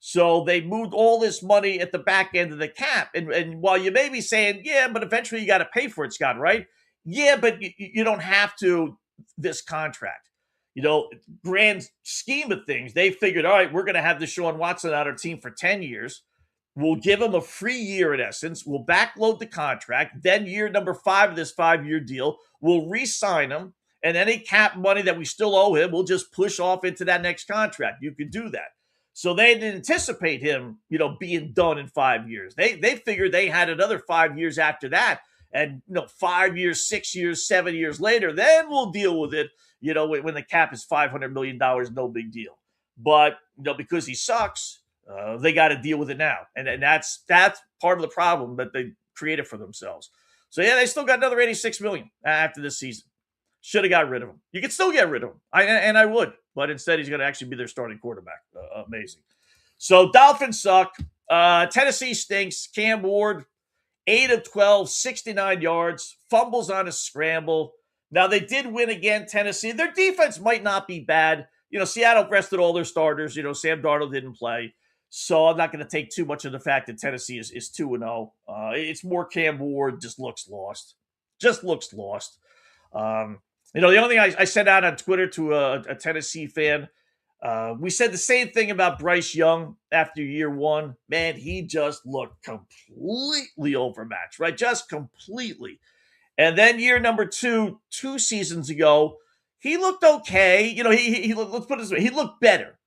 So they moved all this money at the back end of the cap. And while you may be saying, yeah, but eventually you got to pay for it, Scott, right? Yeah, but you don't have to this contract. Grand scheme of things, they figured, all right, we're going to have Deshaun Watson on our team for 10 years. We'll give him a free year in essence. We'll backload the contract. Then year number 5 of this 5-year deal, we'll re-sign him. And any cap money that we still owe him, we'll just push off into that next contract. You could do that. So they didn't anticipate him, being done in 5 years. They figured they had another 5 years after that. And, 5 years, 6 years, 7 years later, then we'll deal with it. When the cap is $500 million, no big deal. But, because he sucks, they got to deal with it now. And that's part of the problem that they created for themselves. So, yeah, they still got another $86 million after this season. Should have got rid of him. You could still get rid of him. I would. But instead, he's going to actually be their starting quarterback. Amazing. So, Dolphins suck. Tennessee stinks. Cam Ward, 8 of 12, 69 yards. Fumbles on a scramble. Now, they did win again, Tennessee. Their defense might not be bad. Seattle rested all their starters. Sam Darnold didn't play. So, I'm not going to take too much of the fact that Tennessee is 2-0. It's more Cam Ward just looks lost. Just looks lost. The only thing I sent out on Twitter to a Tennessee fan, we said the same thing about Bryce Young after year 1. Man, he just looked completely overmatched, right? Just completely. And then year number 2 seasons ago, he looked okay. Let's put it this way. He looked better.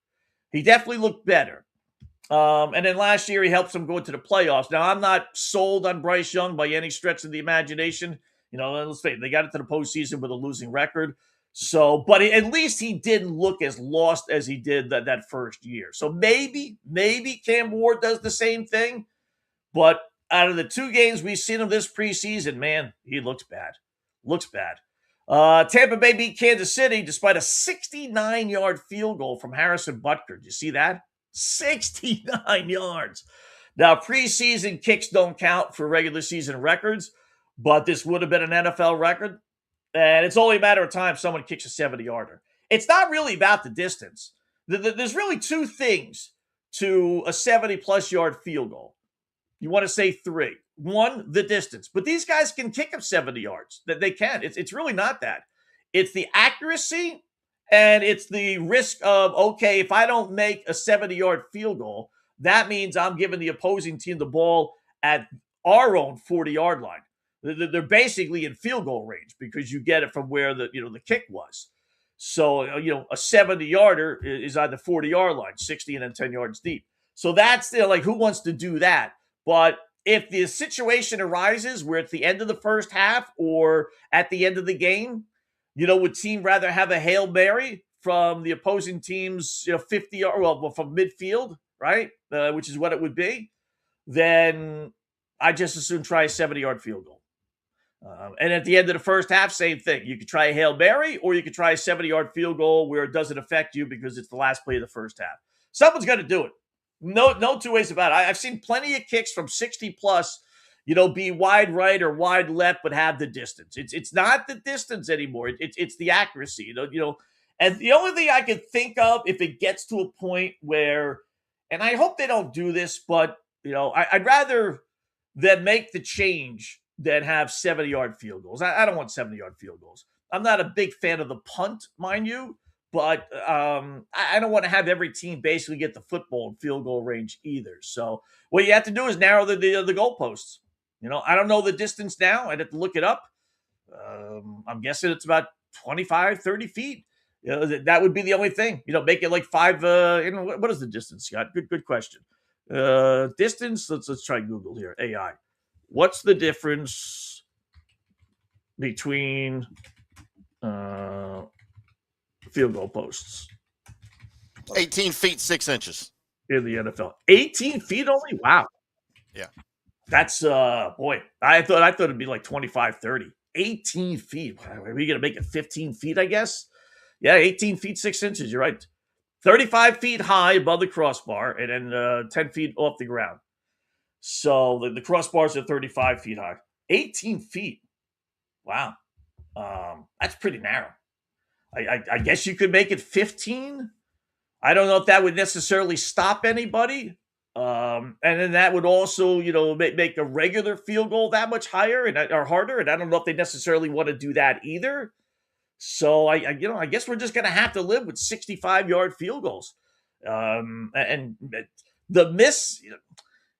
He definitely looked better. And then last year, he helped them go into the playoffs. Now, I'm not sold on Bryce Young by any stretch of the imagination. Let's face it, they got into the postseason with a losing record. So, but at least he didn't look as lost as he did that first year. So maybe Cam Ward does the same thing. But out of the 2 games we've seen him this preseason, man, he looks bad. Tampa Bay beat Kansas City despite a 69-yard field goal from Harrison Butker. Did you see that? 69 yards. Now, preseason kicks don't count for regular season records, but this would have been an NFL record. And it's only a matter of time someone kicks a 70-yarder. It's not really about the distance. There's really 2 things to a 70-plus yard field goal. You want to say 3. 1, the distance. But these guys can kick up 70 yards. They can. It's really not that. It's the accuracy, and it's the risk of, okay, if I don't make a 70-yard field goal, that means I'm giving the opposing team the ball at our own 40-yard line. They're basically in field goal range because you get it from where the kick was. So, a 70-yarder is on the 40-yard line, 60 and then 10 yards deep. So that's like, who wants to do that? But if the situation arises where it's the end of the first half or at the end of the game, would team rather have a Hail Mary from the opposing team's 50 from midfield, right? Which is what it would be. Then I just assume try a 70-yard field goal. And at the end of the first half, same thing. You could try a Hail Mary or you could try a 70-yard field goal where it doesn't affect you because it's the last play of the first half. Someone's got to do it. No 2 ways about it. I've seen plenty of kicks from 60-plus, be wide right or wide left, but have the distance. It's not the distance anymore. It's the accuracy, And the only thing I could think of, if it gets to a point where, and I hope they don't do this, but, I'd rather them make the change than have 70-yard field goals. I don't want 70-yard field goals. I'm not a big fan of the punt, mind you, but I don't want to have every team basically get the football in field goal range either. So what you have to do is narrow the goalposts. I don't know the distance now. I'd have to look it up. I'm guessing it's about 25, 30 feet. That would be the only thing. Make it like 5. What is the distance, Scott? Good question. Distance. Let's try Google here. AI. What's the difference between field goal posts? 18 feet, 6 inches. In the NFL. 18 feet only? Wow. Yeah. That's, boy, I thought it'd be like 25, 30. 18 feet. Are we going to make it 15 feet, I guess? Yeah, 18 feet, 6 inches. You're right. 35 feet high above the crossbar and then 10 feet off the ground. So the crossbars are 35 feet high. 18 feet. Wow. That's pretty narrow. I guess you could make it 15. I don't know if that would necessarily stop anybody. And then that would also, make a regular field goal that much higher or harder. And I don't know if they necessarily want to do that either. So I guess we're just going to have to live with 65-yard field goals. And the miss,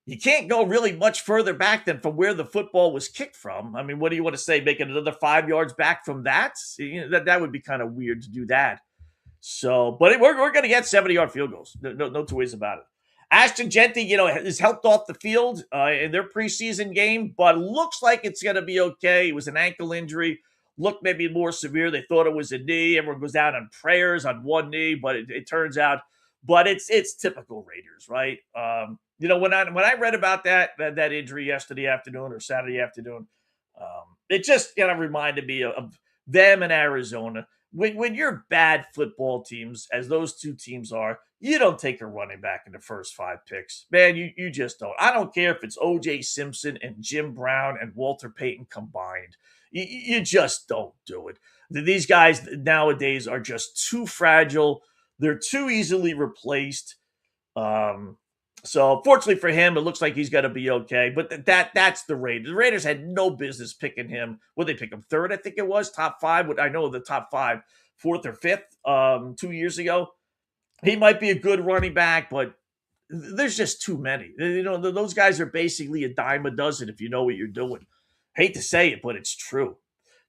you can't go really much further back than from where the football was kicked from. I mean, what do you want to say? Make it another 5 yards back from that? That would be kind of weird to do that. So, but we're going to get 70-yard field goals. No 2 ways about it. Ashton Jeanty, has helped off the field in their preseason game, but looks like it's going to be okay. It was an ankle injury. Looked maybe more severe. They thought it was a knee. Everyone goes down on prayers on one knee, but it turns out, but it's typical Raiders, right? When I read about that injury yesterday afternoon or Saturday afternoon, it just reminded me of them in Arizona. When you're bad football teams, as those 2 teams are, you don't take a running back in the first 5 picks. Man, you just don't. I don't care if it's O.J. Simpson and Jim Brown and Walter Payton combined. You just don't do it. These guys nowadays are just too fragile. They're too easily replaced. So fortunately for him, it looks like he's going to be okay. But that's the Raiders. The Raiders had no business picking him. Would they pick him 3rd? I think it was top 5. I know the top 5, 4th or 5th 2 years ago. He might be a good running back, but there's just too many. Those guys are basically a dime a dozen if you know what you're doing. Hate to say it, but it's true.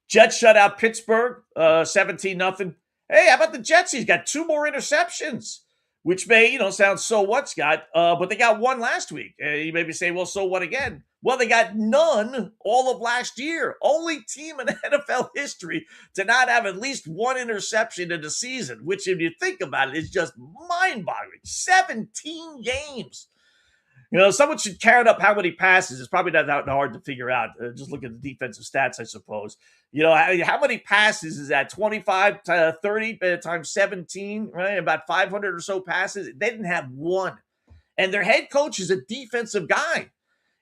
Jets shut out Pittsburgh 17-0. Hey, how about the Jets? He's got 2 more interceptions, which may, sound so what, Scott? But they got 1 last week. You may be saying, well, so what again? Well, they got none all of last year. Only team in NFL history to not have at least 1 interception in the season, which, if you think about it, is just mind-boggling. 17 games. Someone should count up how many passes. It's probably not that hard to figure out. Just look at the defensive stats, I suppose. How many passes is that? 25 to 30 times 17, right? About 500 or so passes. They didn't have 1. And their head coach is a defensive guy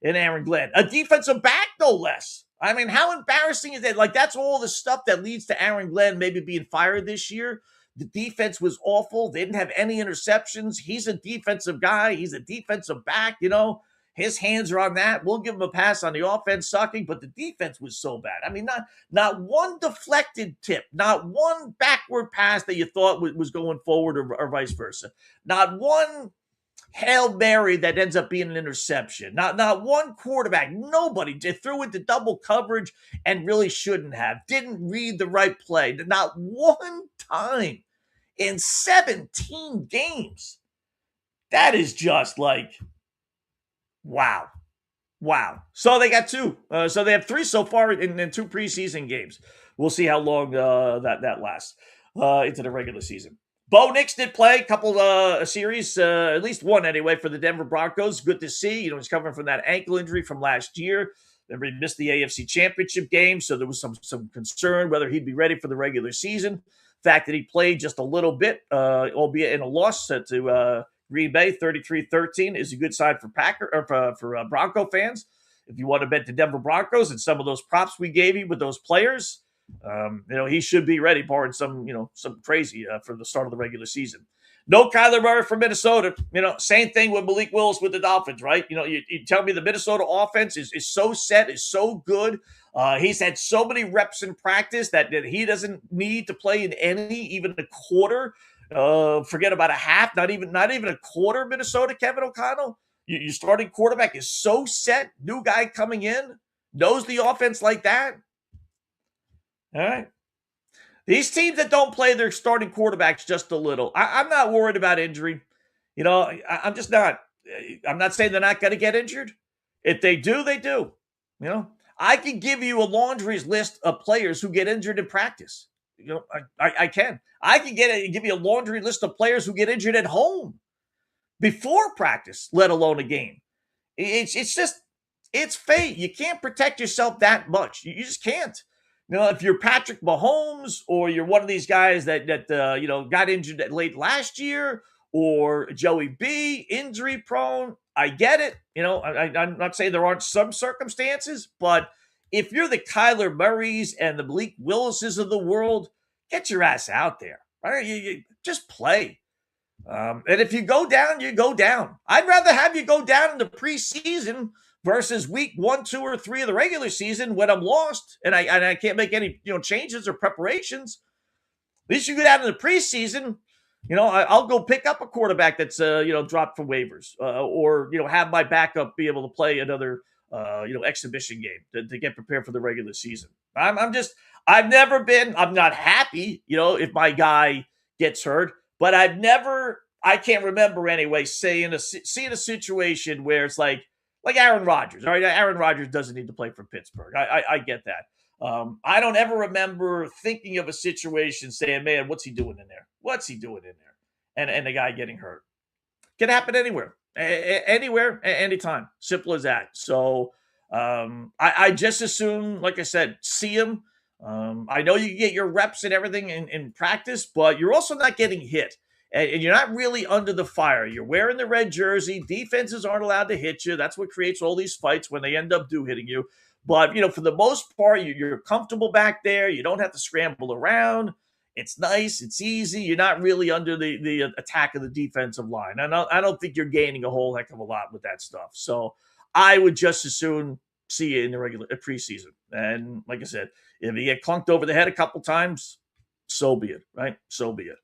in Aaron Glenn. A defensive back, no less. I mean, how embarrassing is that? Like, that's all the stuff that leads to Aaron Glenn maybe being fired this year. The defense was awful. They didn't have any interceptions. He's a defensive guy. He's a defensive back, His hands are on that. We'll give him a pass on the offense sucking, but the defense was so bad. I mean, not one deflected tip, not one backward pass that you thought was going forward or vice versa. Not one Hail Mary that ends up being an interception. Not one quarterback. Nobody threw into double coverage and really shouldn't have. Didn't read the right play. Not one time in 17 games. That is just like, wow. So they got 2. So they have 3 so far in 2 preseason games. We'll see how long that lasts into the regular season. Bo Nix did play a couple series, at least 1 anyway, for the Denver Broncos. Good to see. He's coming from that ankle injury from last year. Then he missed the AFC Championship game, so there was some concern whether he'd be ready for the regular season. The fact that he played just a little bit, albeit in a loss to Green Bay, 33-13, is a good sign for Bronco fans. If you want to bet the Denver Broncos and some of those props we gave you with those players, he should be ready, barring some crazy for the start of the regular season. No Kyler Murray for Minnesota. Same thing with Malik Willis with the Dolphins, right? You tell me the Minnesota offense is so set, is so good. He's had so many reps in practice that he doesn't need to play in any, even a quarter. Forget about a half, not even a quarter. Minnesota, Kevin O'Connell. Your starting quarterback is so set. New guy coming in, knows the offense like that. All right. These teams that don't play their starting quarterbacks just a little, I'm not worried about injury. I'm just not. I'm not saying they're not going to get injured. If they do, they do. I can give you a laundry list of players who get injured in practice. I can. I can give you a laundry list of players who get injured at home before practice, let alone a game. It's fate. You can't protect yourself that much. You just can't. If you're Patrick Mahomes or you're one of these guys that got injured late last year, or Joey B, injury prone, I get it. I'm not saying there aren't some circumstances, but if you're the Kyler Murrays and the Malik Willises of the world, get your ass out there. Right? You just play. And if you go down, you go down. I'd rather have you go down in the preseason versus week 1, 2, or 3 of the regular season when I'm lost and I can't make any changes or preparations. At least you go down in the preseason. I'll go pick up a quarterback that's dropped from waivers, or have my backup be able to play another exhibition game to get prepared for the regular season. I'm not happy if my guy gets hurt, but I can't remember anyway seeing a situation where it's like Aaron Rodgers. All right, Aaron Rodgers doesn't need to play for Pittsburgh. I get that. I don't ever remember thinking of a situation saying, man, what's he doing in there? And the guy getting hurt. Can happen anywhere, anytime. Simple as that. So I just assume, like I said, see him. I know you get your reps and everything in practice, but you're also not getting hit. And you're not really under the fire. You're wearing the red jersey. Defenses aren't allowed to hit you. That's what creates all these fights when they end up hitting you. But, for the most part, you're comfortable back there. You don't have to scramble around. It's nice. It's easy. You're not really under the attack of the defensive line. And I don't think you're gaining a whole heck of a lot with that stuff. So I would just as soon see you in the regular preseason. And like I said, if you get clunked over the head a couple times, so be it, right? So be it.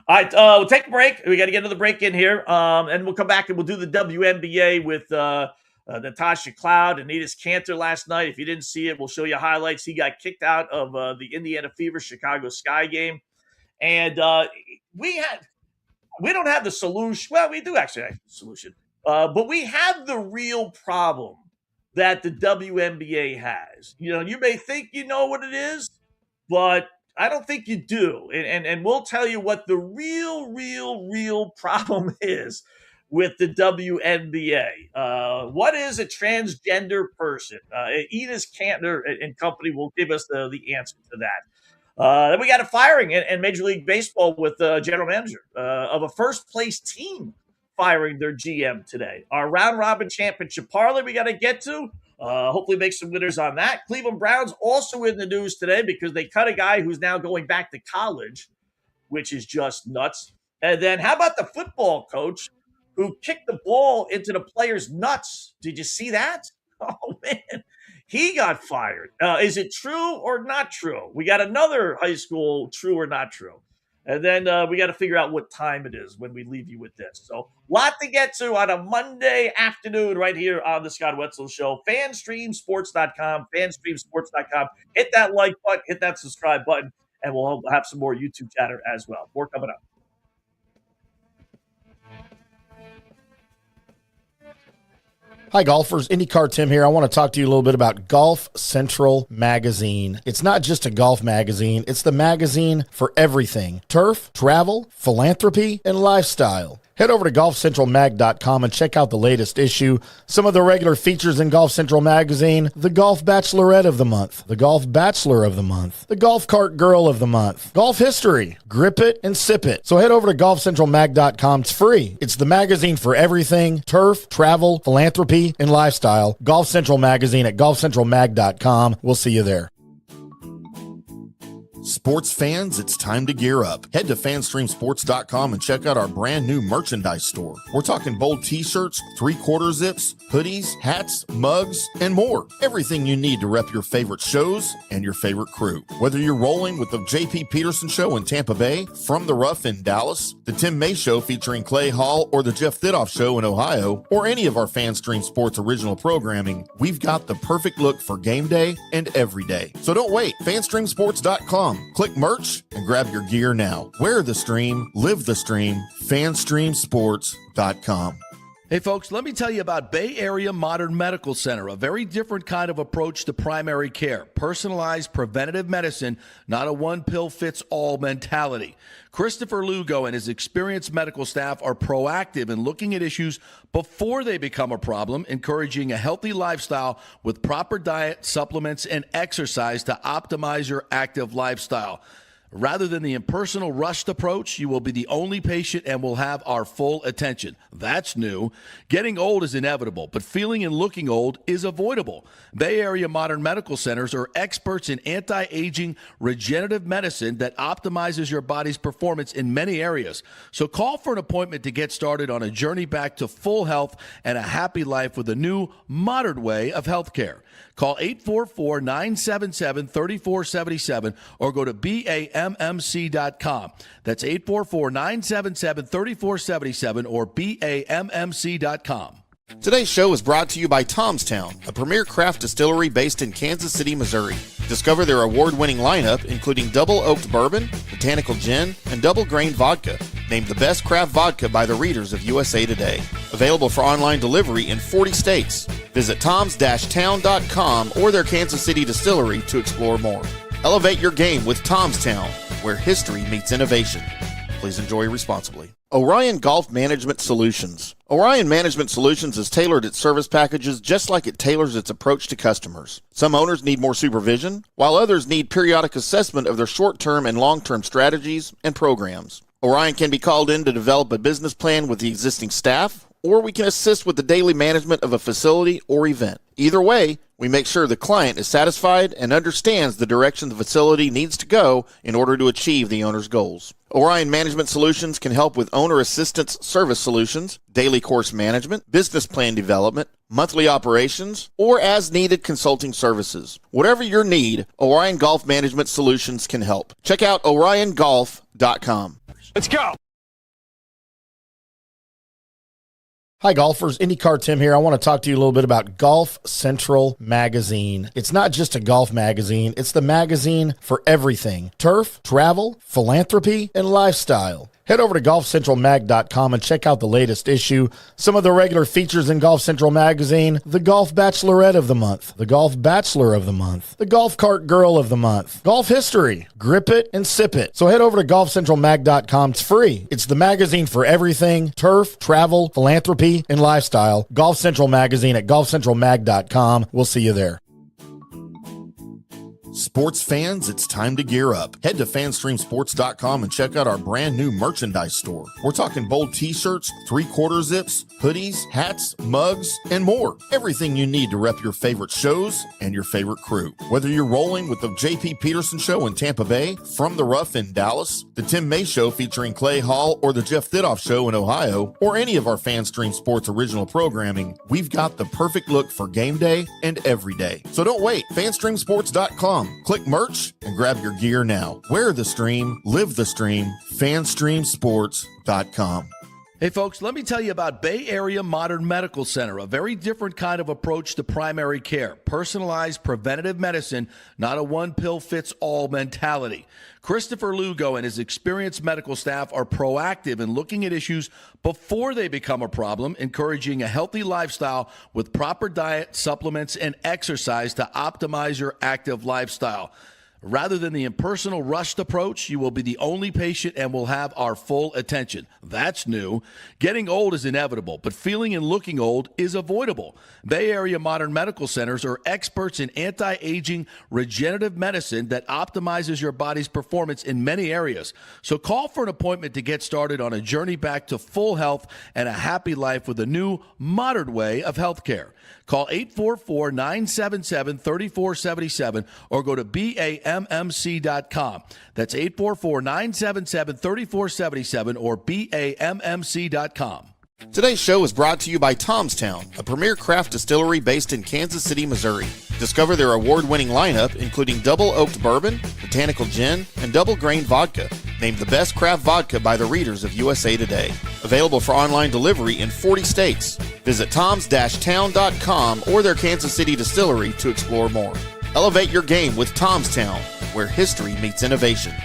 All right, we'll take a break. We got to get another break in here, and we'll come back and we'll do the WNBA with Natasha Cloud and Anita's Cantor last night. If you didn't see it, we'll show you highlights. He got kicked out of the Indiana Fever Chicago Sky game. And we don't have the solution. Well, we do actually have the solution. But we have the real problem that the WNBA has. You may think you know what it is, but I don't think you do. And we'll tell you what the real problem is with the WNBA. What is a transgender person? Enos Cantor and company will give us the answer to that. Then we got a firing in Major League Baseball with the general manager of a first-place team firing their GM today. Our round-robin championship parlay we got to get to. Hopefully make some winners on that. Cleveland Browns also in the news today because they cut a guy who's now going back to college, which is just nuts. And then how about the football coach who kicked the ball into the player's nuts? Did you see that? Oh, man. He got fired. Is it true or not true? We got another high school true or not true. And then we got to figure out what time it is when we leave you with this. So, lot to get to on a Monday afternoon right here on the Scott Wetzel Show. Fanstreamsports.com, fanstreamsports.com. Hit that like button, hit that subscribe button, and we'll have some more YouTube chatter as well. More coming up. Hi, golfers. IndyCar Tim here. I want to talk to you a little bit about Golf Central Magazine. It's not just a golf magazine. It's the magazine for everything. Turf, travel, philanthropy, and lifestyle. Head over to golfcentralmag.com and check out the latest issue. Some of the regular features in Golf Central Magazine: the Golf Bachelorette of the Month, the Golf Bachelor of the Month, the Golf Cart Girl of the Month, Golf History, Grip It and Sip It. So head over to golfcentralmag.com. It's free. It's the magazine for everything: turf, travel, philanthropy, and lifestyle. Golf Central Magazine at golfcentralmag.com. We'll see you there. Sports fans, it's time to gear up. Head to fanstreamsports.com and check out our brand new merchandise store. We're talking bold t-shirts, 3/4 zips, hoodies, hats, mugs, and more. Everything you need to rep your favorite shows and your favorite crew. Whether you're rolling with the JP Peterson Show in Tampa Bay, From the Rough in Dallas, the Tim May Show featuring Clay Hall, or the Jeff Thidoff Show in Ohio, or any of our Fanstream Sports original programming, we've got the perfect look for game day and every day. So don't wait. Fanstreamsports.com. Click merch and grab your gear now. Wear the stream, live the stream. Fanstreamsports.com. Hey folks, let me tell you about Bay Area Modern Medical Center, a very different kind of approach to primary care. Personalized preventative medicine, not a one-pill-fits-all mentality. Christopher Lugo and his experienced medical staff are proactive in looking at issues before they become a problem, encouraging a healthy lifestyle with proper diet, supplements, and exercise to optimize your active lifestyle. Rather than the impersonal, rushed approach, you will be the only patient and will have our full attention. That's new. Getting old is inevitable, but feeling and looking old is avoidable. Bay Area Modern Medical Centers are experts in anti-aging regenerative medicine that optimizes your body's performance in many areas. So call for an appointment to get started on a journey back to full health and a happy life with a new, modern way of healthcare. Call 844-977-3477 or go to BAMMC.com. That's 844-977-3477 or BAMMC.com. Today's show is brought to you by Tomstown, a premier craft distillery based in Kansas City, Missouri. Discover their award-winning lineup, including double oaked bourbon, botanical gin, and double grain vodka, named the best craft vodka by the readers of USA Today. Available for online delivery in 40 states. Visit toms-town.com or their Kansas City distillery to explore more. Elevate your game with Tomstown, where history meets innovation. Please enjoy responsibly. Orion Golf Management Solutions. Orion Management Solutions has tailored its service packages just like it tailors its approach to customers. Some owners need more supervision, while others need periodic assessment of their short-term and long-term strategies and programs. Orion can be called in to develop a business plan with the existing staff, or we can assist with the daily management of a facility or event. Either way, we make sure the client is satisfied and understands the direction the facility needs to go in order to achieve the owner's goals. Orion Management Solutions can help with owner assistance service solutions, daily course management, business plan development, monthly operations, or as-needed consulting services. Whatever your need, Orion Golf Management Solutions can help. Check out oriongolf.com. Let's go. Hi, golfers. IndyCar Tim here. I want to talk to you a little bit about Golf Central Magazine. It's not just a golf magazine. It's the magazine for everything. Turf, travel, philanthropy, and lifestyle. Head over to golfcentralmag.com and check out the latest issue. Some of the regular features in Golf Central Magazine: the Golf Bachelorette of the Month, the Golf Bachelor of the Month, the Golf Cart Girl of the Month, Golf History, Grip It, and Sip It. So head over to golfcentralmag.com. It's free. It's the magazine for everything: turf, travel, philanthropy, and lifestyle. Golf Central Magazine at golfcentralmag.com. We'll see you there. Sports fans, it's time to gear up. Head to fanstreamsports.com and check out our brand new merchandise store. We're talking bold t-shirts, 3/4 zips, hoodies, hats, mugs, and more. Everything you need to rep your favorite shows and your favorite crew. Whether you're rolling with the J.P. Peterson Show in Tampa Bay, From the Rough in Dallas, the Tim May Show featuring Clay Hall, or the Jeff Thidoff Show in Ohio, or any of our FanStream Sports original programming, we've got the perfect look for game day and every day. So don't wait. fanstreamsports.com. Click merch and grab your gear now. Wear the stream, live the stream. fanstreamsports.com. Hey folks, let me tell you about Bay Area Modern Medical Center, a very different kind of approach to primary care. Personalized preventative medicine, not a one-pill-fits-all mentality. Christopher Lugo and his experienced medical staff are proactive in looking at issues before they become a problem, encouraging a healthy lifestyle with proper diet, supplements, and exercise to optimize your active lifestyle. Rather than the impersonal, rushed approach, you will be the only patient and will have our full attention. That's new. Getting old is inevitable, but feeling and looking old is avoidable. Bay Area Modern Medical Centers are experts in anti-aging regenerative medicine that optimizes your body's performance in many areas. So call for an appointment to get started on a journey back to full health and a happy life with a new, modern way of healthcare. Call 844-977-3477 or go to BAMMC.com. That's 844-977-3477 or BAMMC.com. Today's show is brought to you by Tomstown, a premier craft distillery based in Kansas City, Missouri. Discover their award-winning lineup, including double oaked bourbon, botanical gin, and double grain vodka, named the best craft vodka by the readers of USA Today. Available for online delivery in 40 states. Visit toms-town.com or their Kansas City distillery to explore more. Elevate your game with Tomstown, where history meets innovation.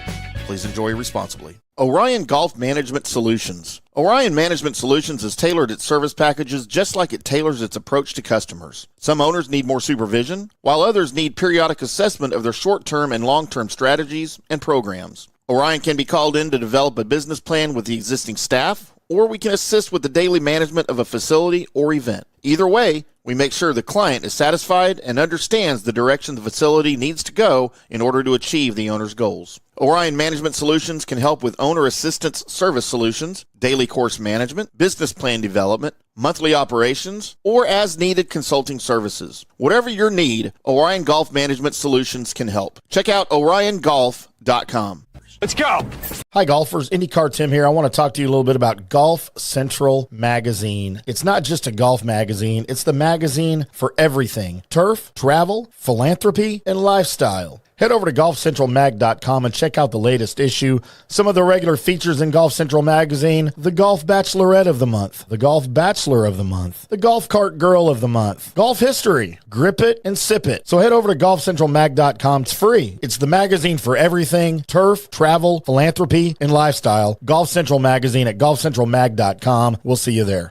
Please enjoy responsibly. Orion Golf Management Solutions. Orion Management Solutions has tailored its service packages just like it tailors its approach to customers. Some owners need more supervision, while others need periodic assessment of their short-term and long-term strategies and programs. Orion can be called in to develop a business plan with the existing staff, or we can assist with the daily management of a facility or event. Either way, we make sure the client is satisfied and understands the direction the facility needs to go in order to achieve the owner's goals. Orion Management Solutions can help with owner assistance service solutions, daily course management, business plan development, monthly operations, or as-needed consulting services. Whatever your need, Orion Golf Management Solutions can help. Check out oriongolf.com. Let's go. Hi, golfers. IndyCar Tim here. I want to talk to you a little bit about Golf Central Magazine. It's not just a golf magazine. It's the magazine for everything: turf, travel, philanthropy, and lifestyle. Head over to golfcentralmag.com and check out the latest issue. Some of the regular features in Golf Central Magazine: the Golf Bachelorette of the Month, the Golf Bachelor of the Month, the Golf Cart Girl of the Month, Golf History, Grip It, and Sip It. So head over to golfcentralmag.com. It's free. It's the magazine for everything: turf, travel, philanthropy, and lifestyle. Golf Central Magazine at golfcentralmag.com. We'll see you there.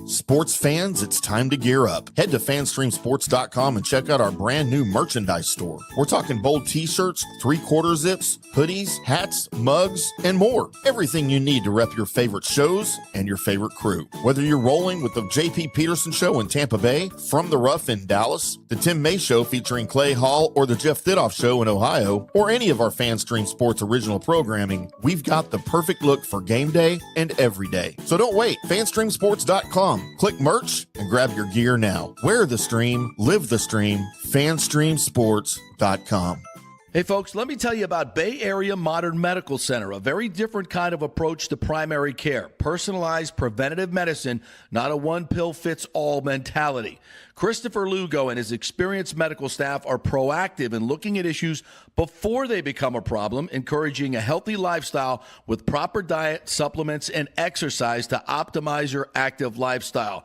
Sports fans, it's time to gear up. Head to fanstreamsports.com and check out our brand new merchandise store. We're talking bold t-shirts, 3/4 zips, hoodies, hats, mugs, and more. Everything you need to rep your favorite shows and your favorite crew. Whether you're rolling with the J.P. Peterson Show in Tampa Bay, From the Rough in Dallas, the Tim May Show featuring Clay Hall, or the Jeff Thidoff Show in Ohio, or any of our FanStream Sports original programming, we've got the perfect look for game day and every day. So don't wait. fanstreamsports.com. Click merch and grab your gear now. Wear the stream, live the stream. fanstreamsports.com. Hey, folks, let me tell you about Bay Area Modern Medical Center, a very different kind of approach to primary care. Personalized preventative medicine, not a one-pill-fits-all mentality. Christopher Lugo and his experienced medical staff are proactive in looking at issues before they become a problem, encouraging a healthy lifestyle with proper diet, supplements, and exercise to optimize your active lifestyle.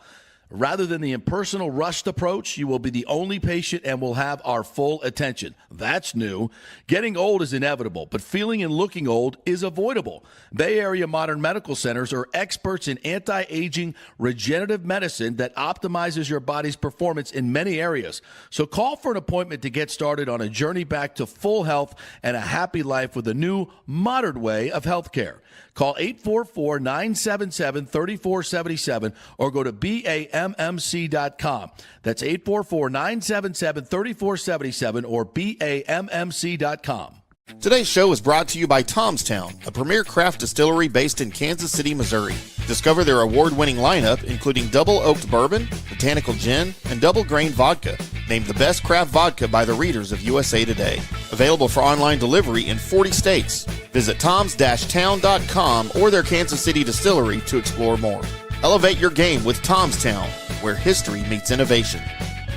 Rather than the impersonal, rushed approach, you will be the only patient and will have our full attention. That's new. Getting old is inevitable, but feeling and looking old is avoidable. Bay Area Modern Medical Centers are experts in anti-aging regenerative medicine that optimizes your body's performance in many areas. So call for an appointment to get started on a journey back to full health and a happy life with a new, modern way of healthcare. Call 844-977-3477 or go to BAMMC.com. That's 844-977-3477 or BAMMC.com. Today's show is brought to you by Tomstown, a premier craft distillery based in Kansas City, Missouri. Discover their award-winning lineup, including double oaked bourbon, botanical gin, and double grain vodka. Named the best craft vodka by the readers of USA Today. Available for online delivery in 40 states. Visit toms-town.com or their Kansas City distillery to explore more. Elevate your game with Tomstown, where history meets innovation.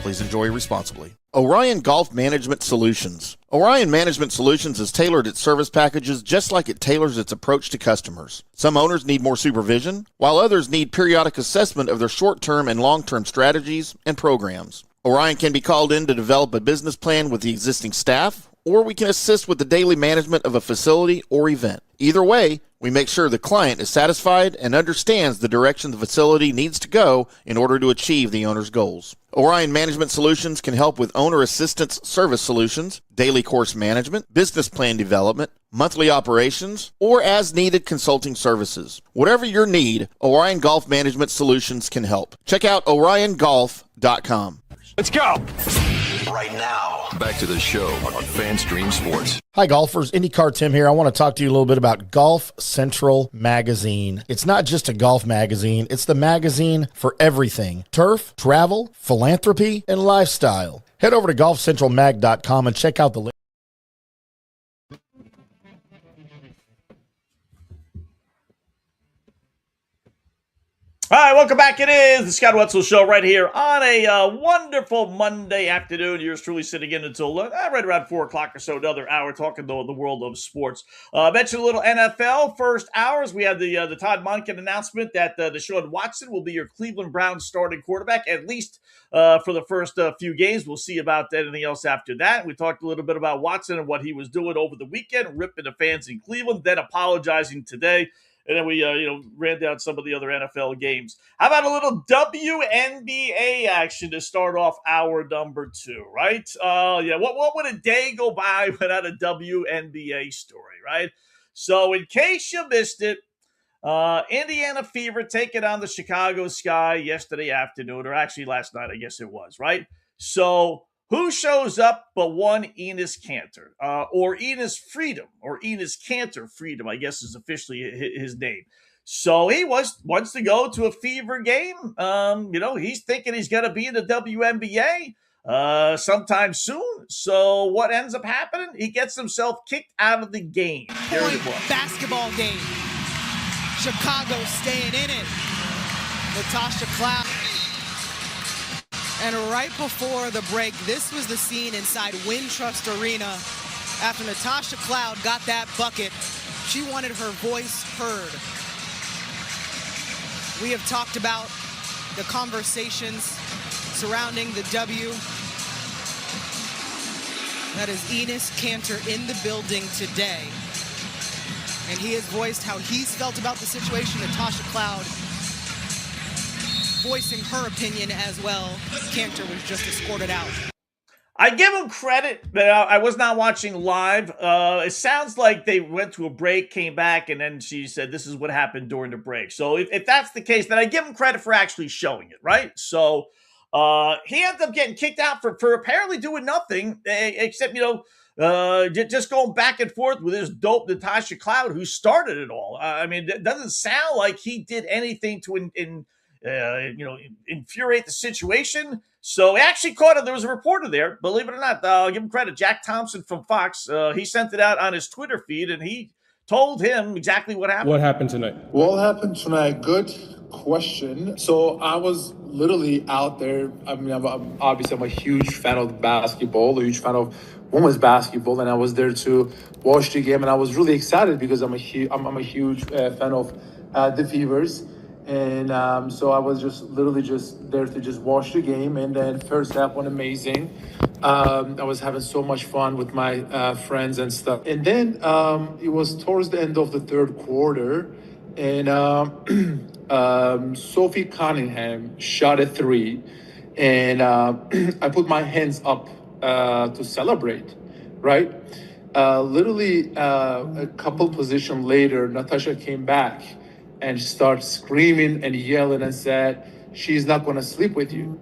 Please enjoy responsibly. Orion Golf Management Solutions. Orion Management Solutions has tailored its service packages just like it tailors its approach to customers. Some owners need more supervision, while others need periodic assessment of their short-term and long-term strategies and programs. Orion can be called in to develop a business plan with the existing staff, or we can assist with the daily management of a facility or event. Either way, we make sure the client is satisfied and understands the direction the facility needs to go in order to achieve the owner's goals. Orion Management Solutions can help with owner assistance service solutions, daily course management, business plan development, monthly operations, or as-needed consulting services. Whatever your need, Orion Golf Management Solutions can help. Check out oriongolf.com. Let's go. Right now, back to the show on FanStream Sports. Hi, golfers. IndyCar Tim here. I want to talk to you a little bit about Golf Central Magazine. It's not just a golf magazine. It's the magazine for everything. Turf, travel, philanthropy, and lifestyle. Head over to golfcentralmag.com and check out the link. All right, welcome back. It is the Scott Wetzel Show right here on a wonderful Monday afternoon. Yours truly sitting in until right around 4 o'clock or so, another hour talking the world of sports. Mentioned a little NFL first hours. We had the Todd Monken announcement that Deshaun Watson will be your Cleveland Browns starting quarterback, at least for the first few games. We'll see about anything else after that. We talked a little bit about Watson and what he was doing over the weekend, ripping the fans in Cleveland, then apologizing today. And then we, ran down some of the other NFL games. How about a little WNBA action to start off hour number 2, right? What would a day go by without a WNBA story, right? So in case you missed it, Indiana Fever taking on the Chicago Sky yesterday afternoon, or actually last night, I guess it was, right? So who shows up but one Enes Kanter, or Enes Freedom, or Enes Kanter Freedom, I guess is officially his name. So he wants to go to a Fever game. He's thinking he's going to be in the WNBA sometime soon. So what ends up happening? He gets himself kicked out of the game. Basketball game. Chicago staying in it. Natasha Cloud. And right before the break, this was the scene inside Wintrust Arena. After Natasha Cloud got that bucket, she wanted her voice heard. We have talked about the conversations surrounding the W. That is Enes Kanter in the building today. And he has voiced how he's felt about the situation. Natasha Cloud voicing her opinion as well. Kanter was just escorted out. I give him credit, but I was not watching live. It sounds like they went to a break, came back, and then she said this is what happened during the break. So if that's the case, then I give him credit for actually showing it, right? So he ends up getting kicked out for apparently doing nothing, except, just going back and forth with this dope Natasha Cloud, who started it all. It doesn't sound like he did anything to infuriate the situation. So we actually caught it. There was a reporter there, believe it or not. I'll give him credit. Jack Thompson from Fox. He sent it out on his Twitter feed, and he told him exactly what happened. What happened tonight? What happened tonight? Good question. So I was literally out there. I mean, I'm a huge fan of basketball, a huge fan of women's basketball, and I was there to watch the game, and I was really excited because I'm a huge fan of the Fevers. And so I was just literally just there to just watch the game. And then first half went amazing. I was having so much fun with my friends and stuff. And then it was towards the end of the third quarter. And Sophie Cunningham shot a three. And I put my hands up to celebrate, right? Literally a couple position later, Natasha came back and started screaming and yelling and said, "She's not going to sleep with you."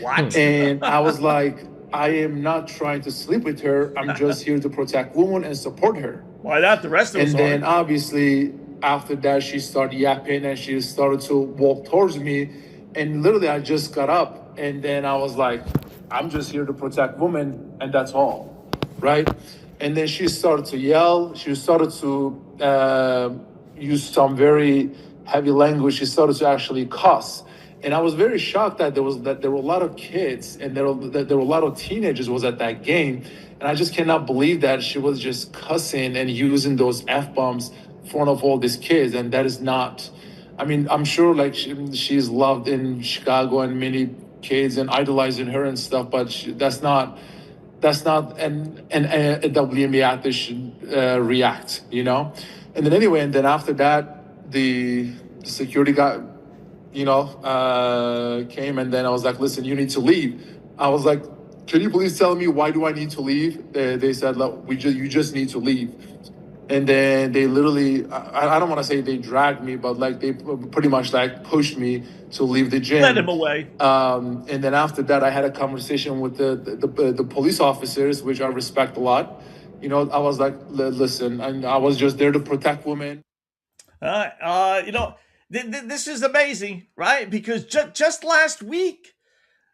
What? And I was like, I am not trying to sleep with her. I'm just here to protect women and support her. Why not? The rest of us And then obviously after that, she started yapping and she started to walk towards me. And literally I just got up and then I was like, I'm just here to protect women and that's all, right? And then she started to yell. She started to use some very heavy language. She started to actually cuss. And I was very shocked that there were a lot of kids and there were a lot of teenagers was at that game. And I just cannot believe that she was just cussing and using those F-bombs in front of all these kids. And that is not, I mean, I'm sure like she's loved in Chicago and many kids and idolizing her and stuff, but that's not a WNBA athlete should react, you know? And then anyway, and then after that, the security guy, came and then I was like, listen, you need to leave. I was like, can you please tell me why do I need to leave? They said, look, you just need to leave. And then they literally, I don't want to say they dragged me, but like they pretty much like pushed me to leave the gym. Let him away. And then after that, I had a conversation with the police officers, which I respect a lot. I was like, listen, I was just there to protect women. This is amazing, right? Because just last week,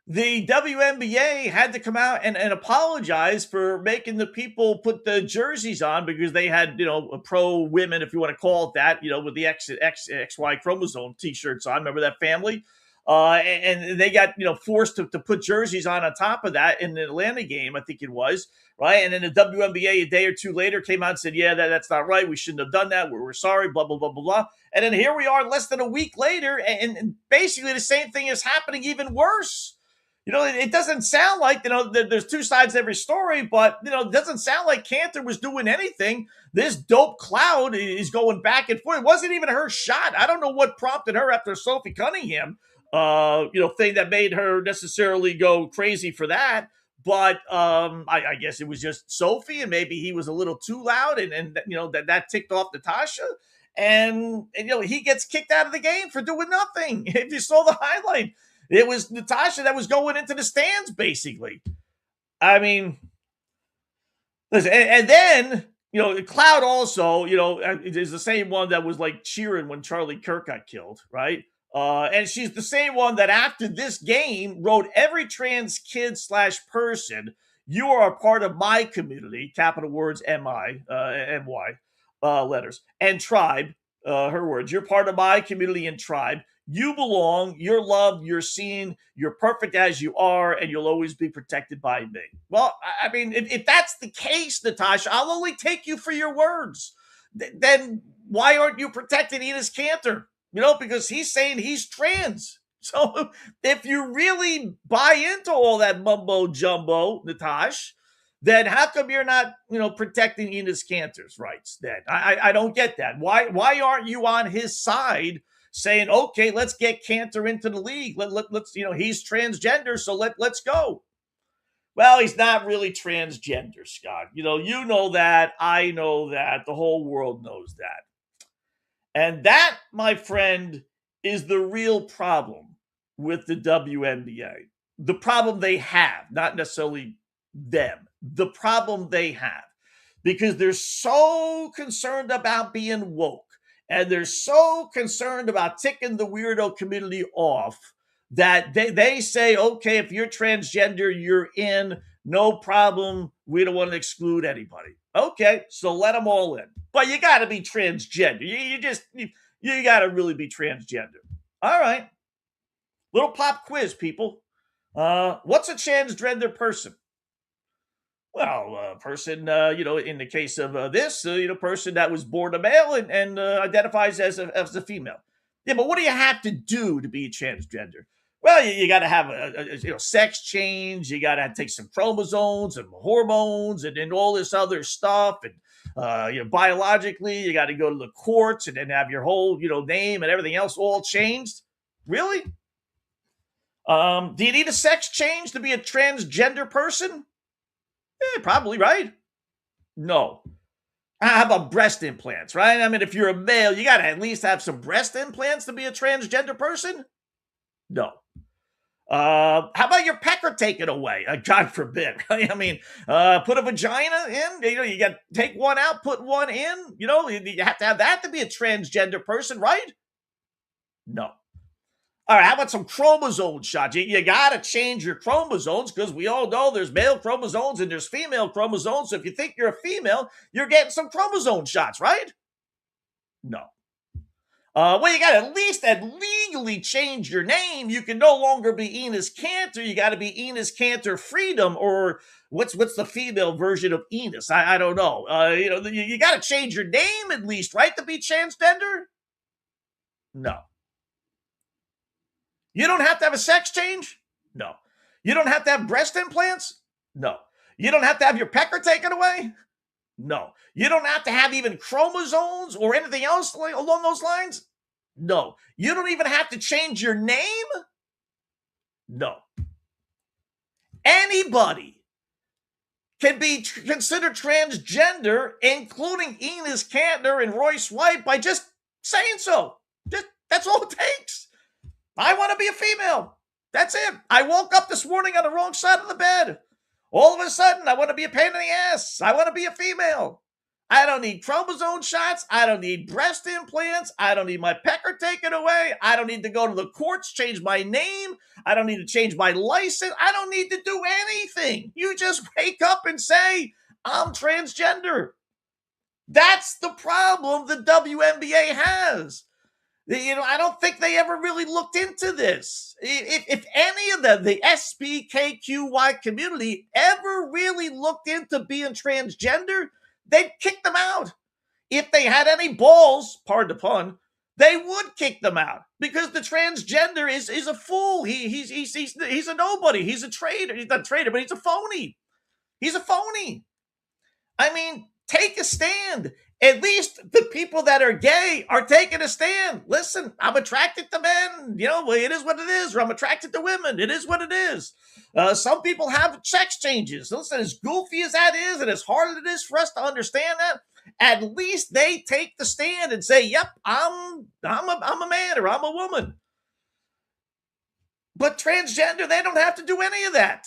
the WNBA had to come out and apologize for making the people put the jerseys on because they had, pro women, if you want to call it that, with the XY chromosome t-shirts on. Remember that family? And they got, forced to put jerseys on top of that in the Atlanta game, I think it was, right? And then the WNBA a day or two later came out and said, yeah, that's not right. We shouldn't have done that. We're sorry, blah, blah, blah, blah, blah. And then here we are less than a week later, and basically the same thing is happening, even worse. It doesn't sound like, there's two sides to every story, but, it doesn't sound like Cantor was doing anything. This dope cloud is going back and forth. It wasn't even her shot. I don't know what prompted her after Sophie Cunningham, thing that made her necessarily go crazy for that. But I guess it was just Sophie, and maybe he was a little too loud, and that ticked off Natasha. And he gets kicked out of the game for doing nothing. If you saw the highlight, it was Natasha that was going into the stands, basically. I mean, listen, and then, Cloud also, is the same one that was like cheering when Charlie Kirk got killed, right? And she's the same one that after this game wrote every trans kid / person, you are a part of my community, capital words, M-I, M-Y, letters, and tribe, her words, you're part of my community and tribe. You belong, you're loved, you're seen, you're perfect as you are, and you'll always be protected by me. Well, I mean, if that's the case, Natasha, I'll only take you for your words. Then why aren't you protecting Enes Kanter? Because he's saying he's trans. So if you really buy into all that mumbo jumbo, Natasha, then how come you're not, protecting Enes Kanter's rights then? I don't get that. Why aren't you on his side saying, okay, let's get Kanter into the league. Let's he's transgender, so let's go. Well, he's not really transgender, Scott. You know that. I know that. The whole world knows that. And that, my friend, is the real problem with the WNBA. The problem they have, not necessarily them. The problem they have. Because they're so concerned about being woke. And they're so concerned about ticking the weirdo community off that they say, okay, if you're transgender, you're in, no problem. We don't want to exclude anybody. Okay, so let them all in. But you got to be transgender. You got to really be transgender. All right. Little pop quiz, people. What's a transgender person? Well, a person, in the case of this, person that was born a male and identifies as a female. Yeah, but what do you have to do to be a transgender? Well, you got to have a sex change. You got to take some chromosomes and hormones and all this other stuff. And biologically, you got to go to the courts and then have your whole name and everything else all changed. Really? Do you need a sex change to be a transgender person? Probably, right? No. How about breast implants, right? I mean, if you're a male, you got to at least have some breast implants to be a transgender person? No. How about your pecker taken away? God forbid. I mean, put a vagina in, you got to take one out, put one in, you have to have that to be a transgender person, right? No. All right, how about some chromosome shots? You got to change your chromosomes because we all know there's male chromosomes and there's female chromosomes. So if you think you're a female, you're getting some chromosome shots, right? No. Well, you got to at least legally change your name. You can no longer be Enos Cantor. You got to be Enos Cantor Freedom, or what's the female version of Enos? I don't know. You got to change your name at least, right, to be transgender? No. You don't have to have a sex change? No. You don't have to have breast implants? No. You don't have to have your pecker taken away? No. You don't have to have even chromosomes or anything else along those lines? No. You don't even have to change your name? No. Anybody can be considered transgender, including Enos Cantor and Royce White, by just saying so. That's all it takes. I want to be a female. That's it. I woke up this morning on the wrong side of the bed. All of a sudden, I want to be a pain in the ass. I want to be a female. I don't need chromosome shots. I don't need breast implants. I don't need my pecker taken away. I don't need to go to the courts, change my name. I don't need to change my license. I don't need to do anything. You just wake up and say, I'm transgender. That's the problem the WNBA has. I don't think they ever really looked into this. If any of the SBKQY community ever really looked into being transgender, they'd kick them out. If they had any balls, pardon the pun, they would kick them out because the transgender is a fool. He's a nobody. He's a traitor. He's not a traitor, but he's a phony. He's a phony. I mean, take a stand. At least the people that are gay are taking a stand. Listen, I'm attracted to men. It is what it is. Or I'm attracted to women. It is what it is. Some people have sex changes. Listen, as goofy as that is and as hard as it is for us to understand that, at least they take the stand and say, yep, I'm a man or I'm a woman. But transgender, they don't have to do any of that.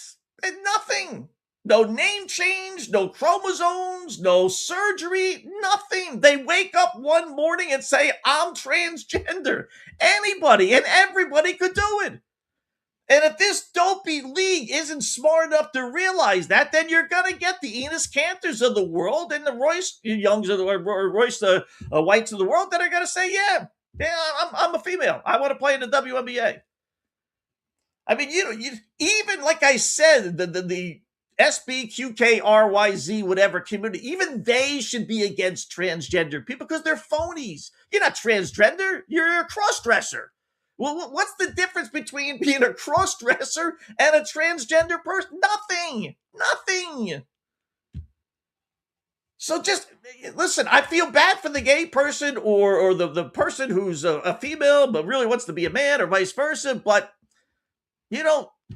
Nothing. No name change, no chromosomes, no surgery, nothing. They wake up one morning and say, I'm transgender. Anybody and everybody could do it. And if this dopey league isn't smart enough to realize that, then you're going to get the Enos Cantors of the world and the Royce Youngs of the Royce Whites of the world that are going to say, yeah, I'm a female. I want to play in the WNBA. I mean, even like I said, the SBQKRYZ, whatever community, even they should be against transgender people because they're phonies. You're not transgender. You're a cross-dresser. Well, what's the difference between being a cross-dresser and a transgender person? Nothing. So just listen, I feel bad for the gay person or the person who's a female but really wants to be a man or vice versa. But,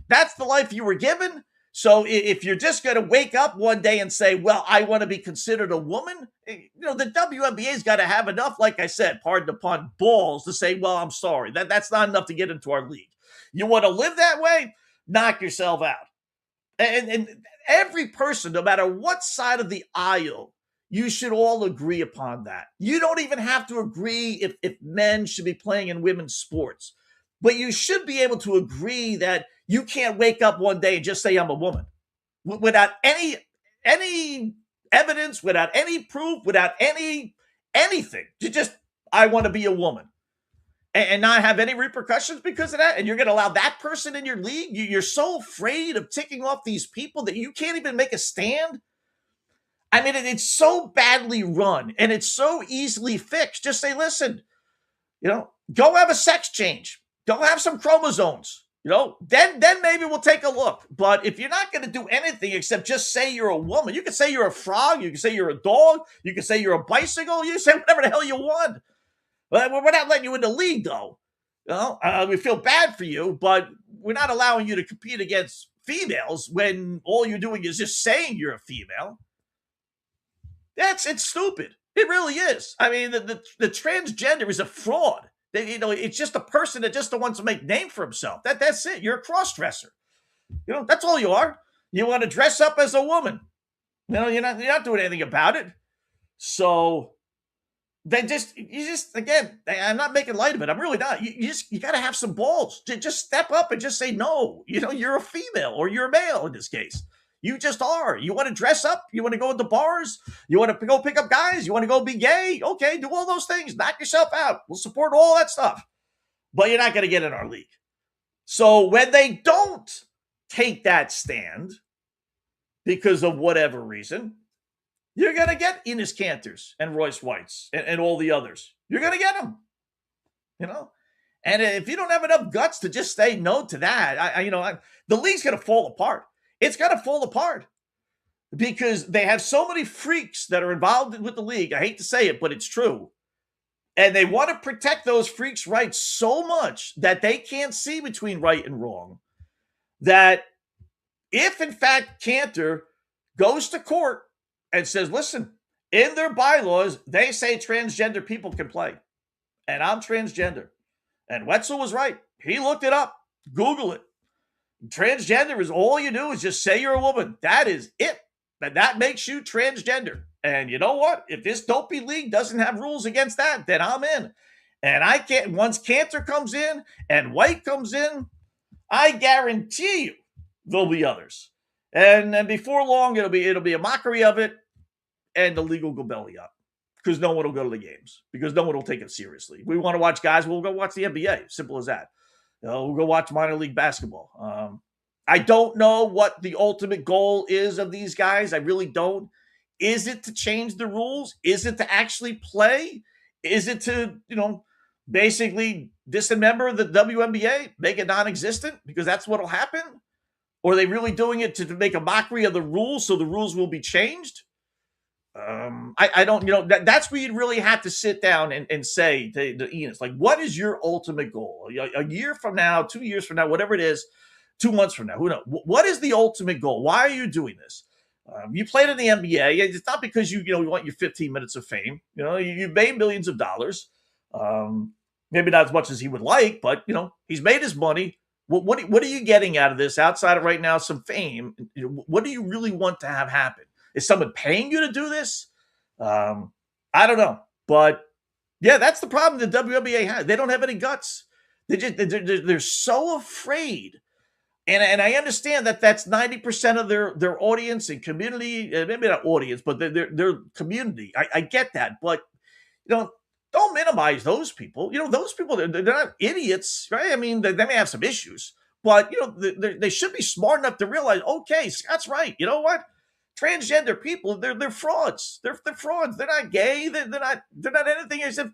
that's the life you were given. So if you're just going to wake up one day and say, well, I want to be considered a woman, the WNBA's got to have enough, like I said, pardon the pun, balls to say, well, I'm sorry. That's not enough to get into our league. You want to live that way? Knock yourself out. And every person, no matter what side of the aisle, you should all agree upon that. You don't even have to agree if men should be playing in women's sports. but you should be able to agree that you can't wake up one day and just say I'm a woman without any evidence, without any proof, without anything. You just, I want to be a woman, and not have any repercussions because of that. And you're going to allow that person in your league? You're so afraid of ticking off these people that you can't even make a stand. I mean, it's so badly run and it's so easily fixed. Just say, listen, go have a sex change. Go have some chromosomes. Then maybe we'll take a look. But if you're not going to do anything except just say you're a woman, you can say you're a frog, you can say you're a dog, you can say you're a bicycle, you can say whatever the hell you want. But we're not letting you in the league, though. We feel bad for you, but we're not allowing you to compete against females when all you're doing is just saying you're a female. It's stupid. It really is. I mean, the transgender is a fraud. It's just a person that just wants to make a name for himself. That's it. You're a cross-dresser. That's all you are. You want to dress up as a woman. You're not doing anything about it. So again, I'm not making light of it. I'm really not. You got to have some balls to just step up and just say no. You're a female or you're a male in this case. You just are. You want to dress up? You want to go into bars? You want to go pick up guys? You want to go be gay? Okay, do all those things. Knock yourself out. We'll support all that stuff. But you're not going to get in our league. So when they don't take that stand because of whatever reason, you're going to get Enes Kantors and Royce Whites and all the others. You're going to get them. And if you don't have enough guts to just say no to that, the league's going to fall apart. It's going to fall apart because they have so many freaks that are involved with the league. I hate to say it, but it's true. And they want to protect those freaks' rights so much that they can't see between right and wrong. That if, in fact, Cantor goes to court and says, listen, in their bylaws, they say transgender people can play. And I'm transgender. And Wetzel was right. He looked it up. Google it. Transgender is all you do is just say you're a woman. That is it. And that makes you transgender. And you know what? If this dopey league doesn't have rules against that, then I'm in. And I can't, once Cantor comes in and White comes in, I guarantee you there'll be others. And before long, it'll be a mockery of it, and the league will go belly up. Because no one will go to the games. Because no one will take it seriously. We want to watch guys, we'll go watch the NBA. Simple as that. We'll go watch minor league basketball. I don't know what the ultimate goal is of these guys. I really don't. Is it to change the rules? Is it to actually play? Is it to, basically dismember the WNBA, make it non-existent? Because that's what will happen? Or are they really doing it to make a mockery of the rules so the rules will be changed? I don't, that's where you'd really have to sit down and say to Enes, like, what is your ultimate goal? A year from now, 2 years from now, whatever it is, 2 months from now, who knows? What is the ultimate goal? Why are you doing this? You played in the NBA. It's not because you want your 15 minutes of fame. You made millions of dollars. Maybe not as much as he would like, but he's made his money. What are you getting out of this outside of right now some fame? What do you really want to have happen? Is someone paying you to do this? I don't know. But, yeah, that's the problem the WNBA has. They don't have any guts. They're so afraid. And I understand that that's 90% of their audience and community. Maybe not audience, but their community. I get that. But, don't minimize those people. Those people, they're not idiots, right? I mean, they may have some issues. But, they should be smart enough to realize, okay, Scott's right. You know what? Transgender people, they're frauds. They're frauds. They're not gay. They're not anything except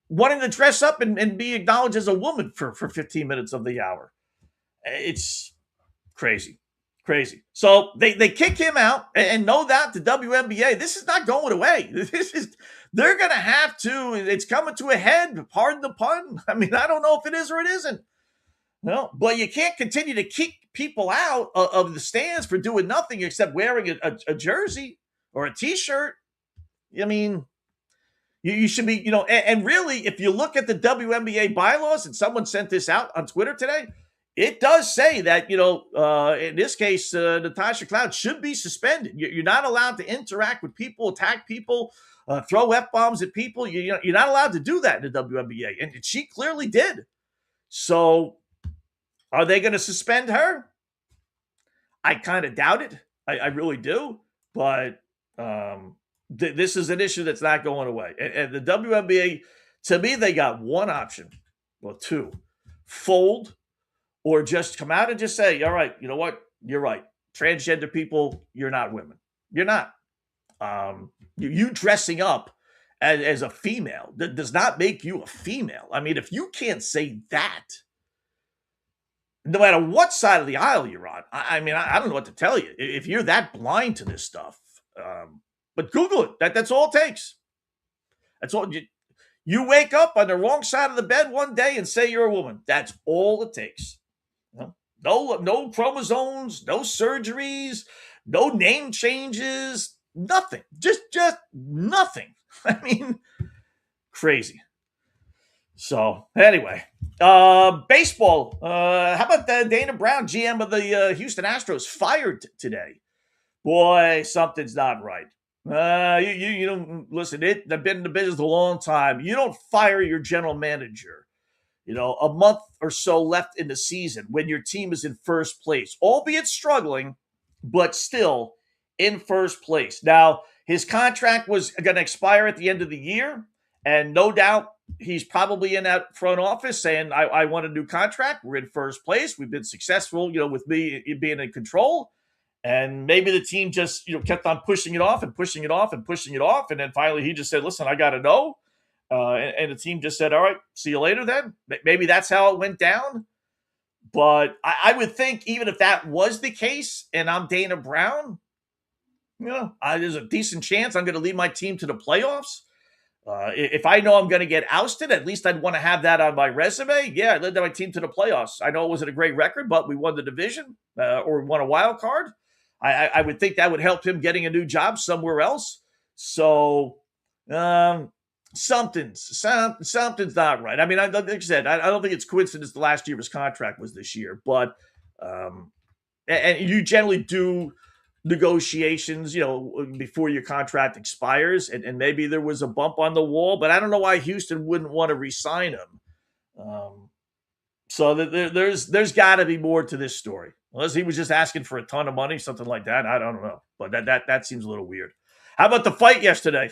wanting to dress up and be acknowledged as a woman for 15 minutes of the hour. It's crazy. So they kick him out, and no doubt the WNBA, this is not going away. They're going to have to. It's coming to a head. Pardon the pun. I mean, I don't know if it is or it isn't. No, but you can't continue to kick people out of the stands for doing nothing except wearing a jersey or a T-shirt. I mean, you should be, and really, if you look at the WNBA bylaws, and someone sent this out on Twitter today, it does say that, in this case, Natasha Cloud should be suspended. You're not allowed to interact with people, attack people, throw F-bombs at people. You're not allowed to do that in the WNBA. And she clearly did. So are they going to suspend her? I kind of doubt it. I really do. But this is an issue that's not going away. And the WNBA, to me, they got one option. Well, two. Fold or just come out and just say, all right, you know what? You're right. Transgender people, you're not women. You're not. You dressing up as a female that does not make you a female. I mean, if you can't say that, no matter what side of the aisle you're on, I mean, I don't know what to tell you. If you're that blind to this stuff, but Google it. That's all it takes. That's all. You wake up on the wrong side of the bed one day and say you're a woman. That's all it takes. No chromosomes, no surgeries, no name changes, nothing. Just nothing. I mean, crazy. So anyway, baseball. How about Dana Brown, GM of the Houston Astros, fired today? Boy, something's not right. You don't listen. They've been in the business a long time. You don't fire your general manager, a month or so left in the season when your team is in first place, albeit struggling, but still in first place. Now, his contract was going to expire at the end of the year, and no doubt he's probably in that front office saying, I want a new contract. We're in first place. We've been successful, with me being in control. And maybe the team just, kept on pushing it off and pushing it off and pushing it off. And then finally he just said, listen, I got to know. And the team just said, all right, see you later then. Maybe that's how it went down. But I would think even if that was the case and I'm Dana Brown, there's a decent chance I'm going to lead my team to the playoffs. If I know I'm going to get ousted, at least I'd want to have that on my resume. Yeah, I led my team to the playoffs. I know it wasn't a great record, but we won the division or won a wild card. I would think that would help him getting a new job somewhere else. So something's not right. I mean, like I said, I don't think it's coincidence the last year his contract was this year, but and you generally do negotiations, before your contract expires, and maybe there was a bump on the wall, but I don't know why Houston wouldn't want to re-sign him. So there's got to be more to this story, unless he was just asking for a ton of money, something like that. I don't know, but that seems a little weird. How about the fight yesterday?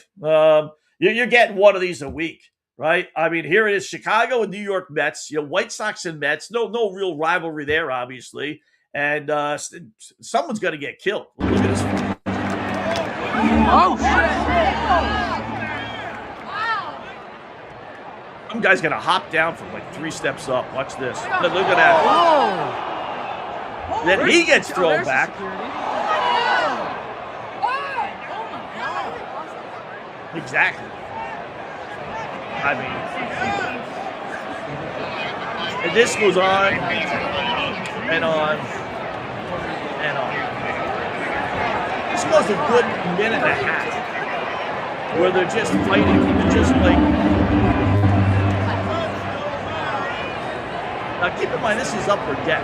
You're getting one of these a week, right? I mean, here it is: Chicago and New York Mets. White Sox and Mets. No real rivalry there, obviously. And someone's going to get killed. Look at this. Oh, shit. Some guy's going to hop down from like 3 steps up. Watch this. Look at that. Oh. Then he gets thrown back. Exactly. I mean, and this goes on and on. This goes a good minute and a half where they're just fighting. They're just like. Now keep in mind, this is upper deck.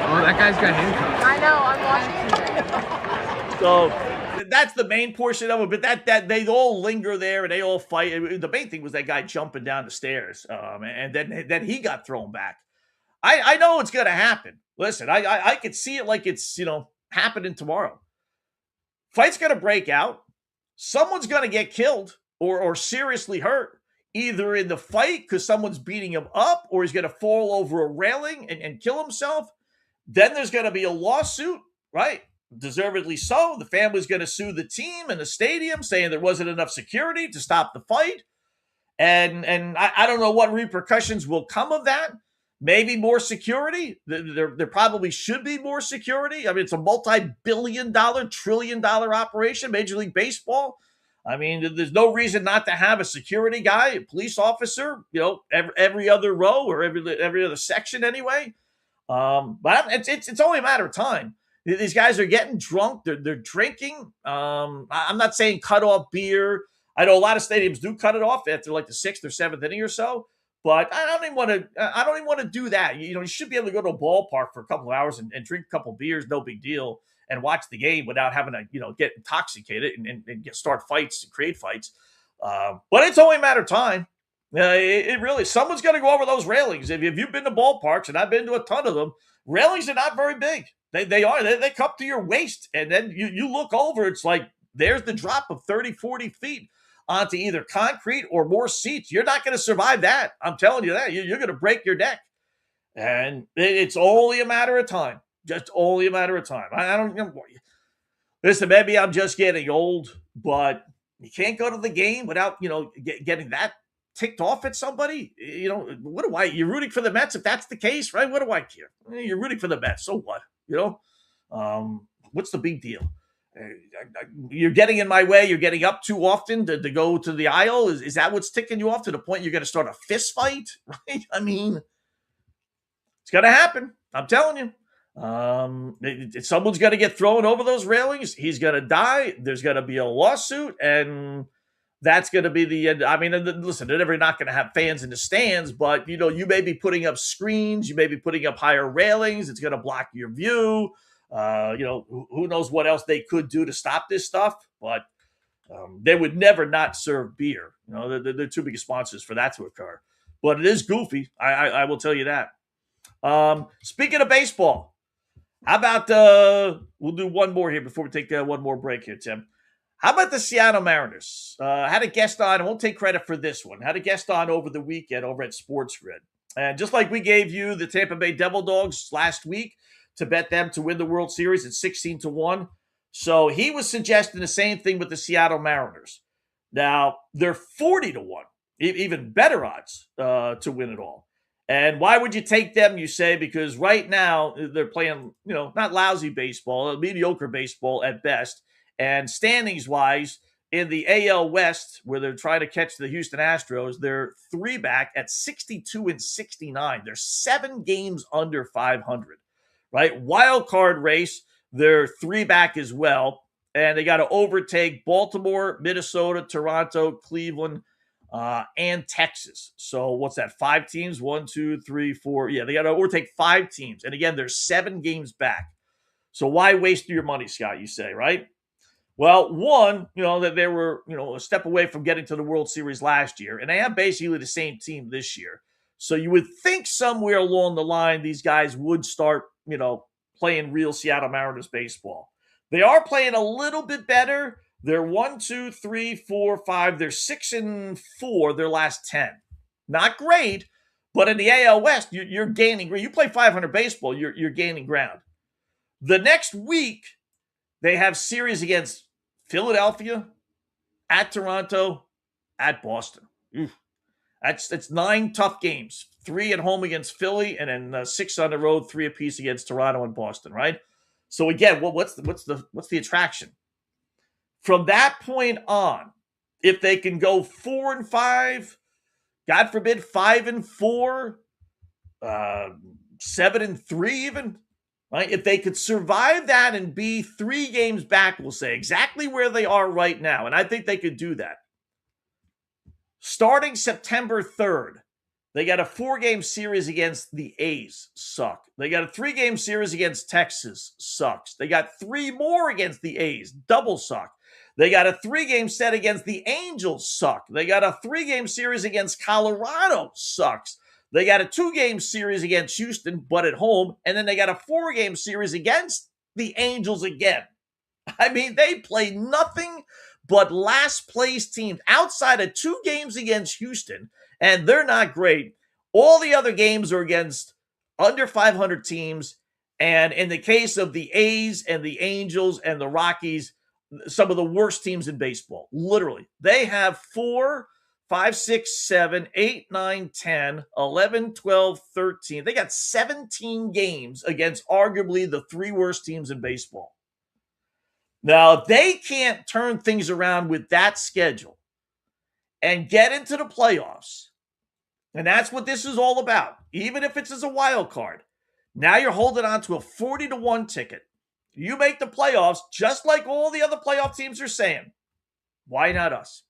Oh, that guy's got handcuffs. I know, I'm watching. So that's the main portion of it, but that they all linger there and they all fight. The main thing was that guy jumping down the stairs, and then he got thrown back. I know it's going to happen. Listen, I could see it like it's, happening tomorrow. Fight's going to break out. Someone's going to get killed or seriously hurt, either in the fight because someone's beating him up or he's going to fall over a railing and kill himself. Then there's going to be a lawsuit, right? Deservedly so. The family's going to sue the team and the stadium saying there wasn't enough security to stop the fight. And I don't know what repercussions will come of that. Maybe more security. There probably should be more security. I mean, it's a multi-billion-dollar, trillion-dollar operation, Major League Baseball. I mean, there's no reason not to have a security guy, a police officer, every other row or every other section anyway. But it's only a matter of time. These guys are getting drunk. They're drinking. I'm not saying cut off beer. I know a lot of stadiums do cut it off after like the 6th or 7th inning or so. But I don't even want to do that. You should be able to go to a ballpark for a couple of hours and drink a couple of beers, no big deal, and watch the game without having to, get intoxicated and start fights and create fights. But it's only a matter of time. It really, someone's going to go over those railings. If you've been to ballparks, and I've been to a ton of them, railings are not very big. They come to your waist. And then you look over, it's like there's the drop of 30, 40 feet onto either concrete or more seats. You're not going to survive that. I'm telling you that. You're going to break your neck. And it's only a matter of time. Just only a matter of time. I don't know. Listen, maybe I'm just getting old, but you can't go to the game without, getting that ticked off at somebody. What do I? You're rooting for the Mets if that's the case, right? What do I care? You're rooting for the Mets, so what? What's the big deal? You're getting in my way. You're getting up too often to go to the aisle. Is that what's ticking you off to the point you're going to start a fist fight? Right? I mean, it's going to happen. I'm telling you. Someone's going to get thrown over those railings. He's going to die. There's going to be a lawsuit, and that's going to be the end. I mean, listen, they're never not going to have fans in the stands, but you may be putting up screens, you may be putting up higher railings. It's going to block your view. Who knows what else they could do to stop this stuff, but they would never not serve beer. They're too big sponsors for that to occur. But it is goofy. I will tell you that. Speaking of baseball, how about we'll do one more here before we take one more break here, Tim. How about the Seattle Mariners? Had a guest on. I won't take credit for this one. Had a guest on over the weekend over at Sports Grid. And just like we gave you the Tampa Bay Devil Dogs last week to bet them to win the World Series at 16-1. So he was suggesting the same thing with the Seattle Mariners. Now, they're 40-1, even better odds to win it all. And why would you take them, you say? Because right now they're playing, not lousy baseball, mediocre baseball at best. And standings-wise, in the AL West, where they're trying to catch the Houston Astros, they're 3 back at 62-69. They're 7 games under 500, right? Wild card race, they're 3 back as well. And they got to overtake Baltimore, Minnesota, Toronto, Cleveland, and Texas. So what's that? 5 teams? 1, 2, 3, 4. Yeah, they got to overtake 5 teams. And again, they're 7 games back. So why waste your money, Scott, you say, right? Well, one, that they were, a step away from getting to the World Series last year. And they have basically the same team this year. So you would think somewhere along the line, these guys would start, playing real Seattle Mariners baseball. They are playing a little bit better. They're 1, 2, 3, 4, 5. They're 6-4 their last 10. Not great, but in the AL West, you're gaining. You play 500 baseball, you're gaining ground. The next week, they have series against Philadelphia, at Toronto, at Boston. Oof. That's 9 tough games. 3 at home against Philly, and then 6 on the road, 3 apiece against Toronto and Boston. Right. So again, what's the attraction? From that point on, if they can go 4-5, God forbid 5-4, 7-3 even, right? If they could survive that and be 3 games back, we'll say exactly where they are right now, and I think they could do that. Starting September 3rd, they got a 4-game series against the A's. Suck. They got a 3-game series against Texas. Sucks. They got 3 more against the A's. Double suck. They got a 3-game set against the Angels. Suck. They got a 3-game series against Colorado. Sucks. They got a 2-game series against Houston, but at home. And then they got a 4-game series against the Angels again. I mean, they play nothing but last place teams outside of 2 games against Houston, and they're not great. All the other games are against under 500 teams, and in the case of the A's and the Angels and the Rockies, some of the worst teams in baseball. Literally. They have 4, 5, 6, 7, 8, 9, 10, 11, 12, 13. They got 17 games against arguably the 3 worst teams in baseball. Now, if they can't turn things around with that schedule and get into the playoffs, and that's what this is all about, even if it's as a wild card, now you're holding on to a 40-1 ticket. You make the playoffs just like all the other playoff teams are saying. Why not us?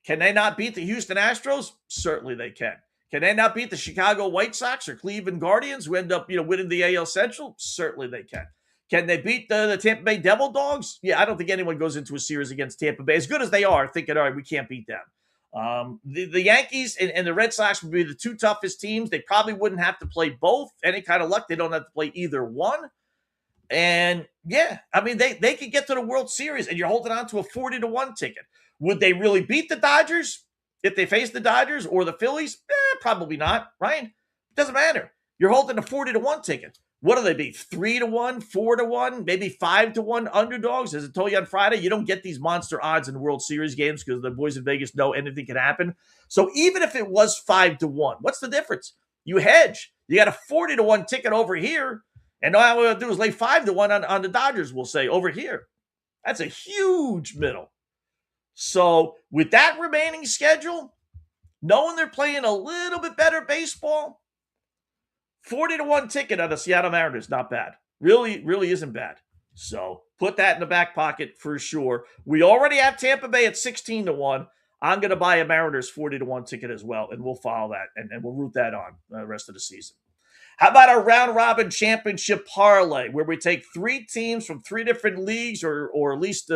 Can they not beat the Houston Astros? Certainly they can. Can they not beat the Chicago White Sox or Cleveland Guardians who end up, winning the AL Central? Certainly they can. Can they beat the Tampa Bay Devil Dogs? Yeah, I don't think anyone goes into a series against Tampa Bay, as good as they are, thinking, all right, we can't beat them. The Yankees and the Red Sox would be the two toughest teams. They probably wouldn't have to play both. Any kind of luck, they don't have to play either one. And yeah, I mean, they could get to the World Series, and you're holding on to a 40-1 ticket. Would they really beat the Dodgers if they face the Dodgers or the Phillies? Probably not, right? It doesn't matter. You're holding a 40-1 ticket. What do they be? 3-1, 4-1, maybe 5-1 underdogs? As I told you on Friday, you don't get these monster odds in World Series games because the boys in Vegas know anything can happen. So even if it was 5-1, what's the difference? You hedge. You got a 40-1 ticket over here, and all we'll do is lay 5-1 on the Dodgers, we'll say, over here. That's a huge middle. So with that remaining schedule, knowing they're playing a little bit better baseball, 40-1 ticket on the Seattle Mariners, not bad. Really, really isn't bad. So put that in the back pocket for sure. We already have Tampa Bay at 16-1. I'm going to buy a Mariners 40-1 ticket as well, and we'll follow that, and we'll root that on the rest of the season. How about our round-robin championship parlay, where we take three teams from three different leagues or at least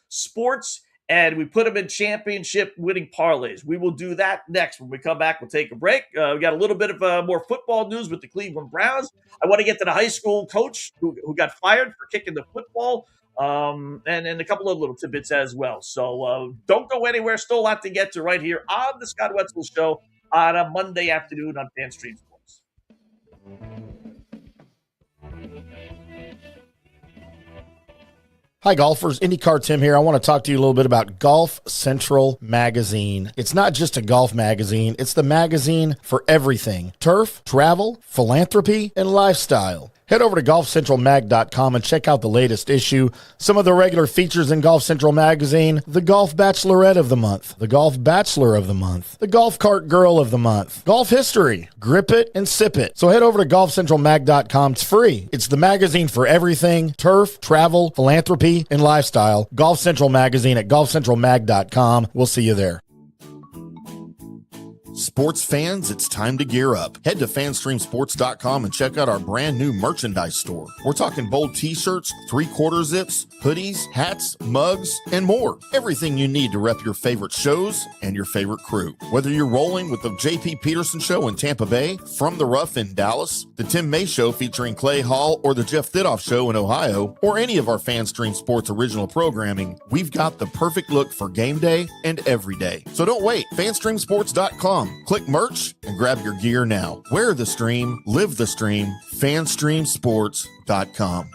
sports, and we put them in championship winning parlays. We will do that next. When we come back, we'll take a break. We got a little bit of more football news with the Cleveland Browns. I want to get to the high school coach who got fired for kicking the football, and a couple of little tidbits as well. So don't go anywhere. Still a lot to get to right here on the Scott Wetzel Show on a Monday afternoon on FanStream Sports. Hi, golfers. IndyCar Tim here. I want to talk to you a little bit about Golf Central Magazine. It's not just a golf magazine. It's the magazine for everything. Turf, travel, philanthropy, and lifestyle. Head over to golfcentralmag.com and check out the latest issue. Some of the regular features in Golf Central Magazine: the Golf Bachelorette of the Month, the Golf Bachelor of the Month, the Golf Cart Girl of the Month, Golf History, Grip It and Sip It. So head over to golfcentralmag.com. It's free. It's the magazine for everything: turf, travel, philanthropy, and lifestyle. Golf Central Magazine at golfcentralmag.com. We'll see you there. Sports fans, it's time to gear up. Head to fanstreamsports.com and check out our brand new merchandise store. We're talking bold t-shirts, 3/4 zips, hoodies, hats, mugs, and more. Everything you need to rep your favorite shows and your favorite crew. Whether you're rolling with the J.P. Peterson Show in Tampa Bay, From the Rough in Dallas, the Tim May Show featuring Clay Hall, or the Jeff Thidoff Show in Ohio, or any of our FanStream Sports original programming, we've got the perfect look for game day and every day. So don't wait. fanstreamsports.com. Click merch and grab your gear now. Wear the stream, live the stream. fanstreamsports.com.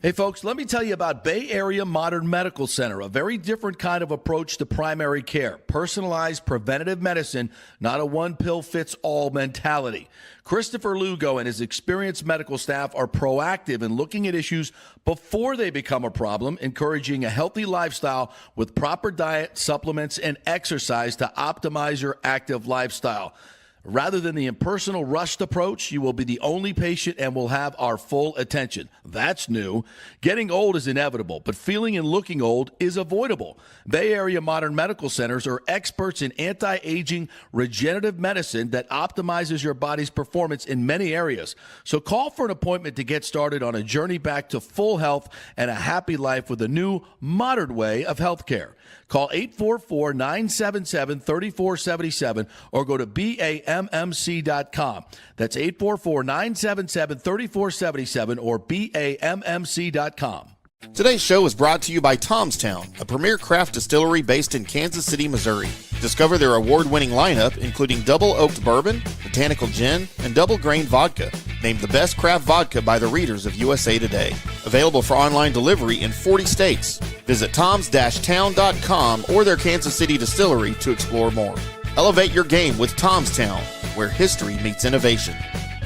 Hey folks, let me tell you about Bay Area Modern Medical Center, a very different kind of approach to primary care. Personalized preventative medicine, not a one-pill-fits-all mentality. Christopher Lugo and his experienced medical staff are proactive in looking at issues before they become a problem, encouraging a healthy lifestyle with proper diet, supplements, and exercise to optimize your active lifestyle. Rather than the impersonal, rushed approach, you will be the only patient and will have our full attention. That's new. Getting old is inevitable, but feeling and looking old is avoidable. Bay Area Modern Medical Centers are experts in anti-aging regenerative medicine that optimizes your body's performance in many areas. So call for an appointment to get started on a journey back to full health and a happy life with a new, modern way of healthcare. Call 844-977-3477 or go to BAMMC.com. That's 844-977-3477 or BAMMC.com. Today's show is brought to you by Tom's Town, a premier craft distillery based in Kansas City, Missouri. Discover their award-winning lineup, including double oaked bourbon, botanical gin, and double grain vodka, named the best craft vodka by the readers of USA Today. Available for online delivery in 40 states. Visit toms-town.com or their Kansas City distillery to explore more. Elevate your game with Tom's Town, where history meets innovation.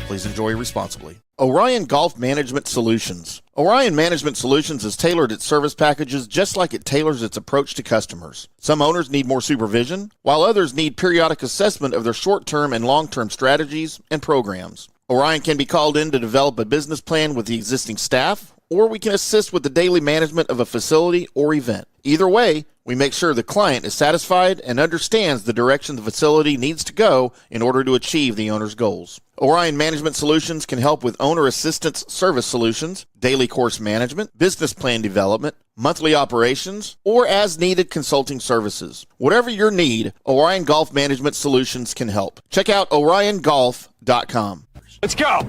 Please enjoy responsibly. Orion Golf Management Solutions. Orion Management Solutions has tailored its service packages just like it tailors its approach to customers. Some owners need more supervision, while others need periodic assessment of their short-term and long-term strategies and programs. Orion can be called in to develop a business plan with the existing staff, or we can assist with the daily management of a facility or event. Either way, We make sure the client is satisfied and understands the direction the facility needs to go in order to achieve the owner's goals. Orion Management Solutions can help with owner assistance service solutions, daily course management, business plan development, monthly operations, or as-needed consulting services. Whatever your need, Orion Golf Management Solutions can help. Check out oriongolf.com. Let's go.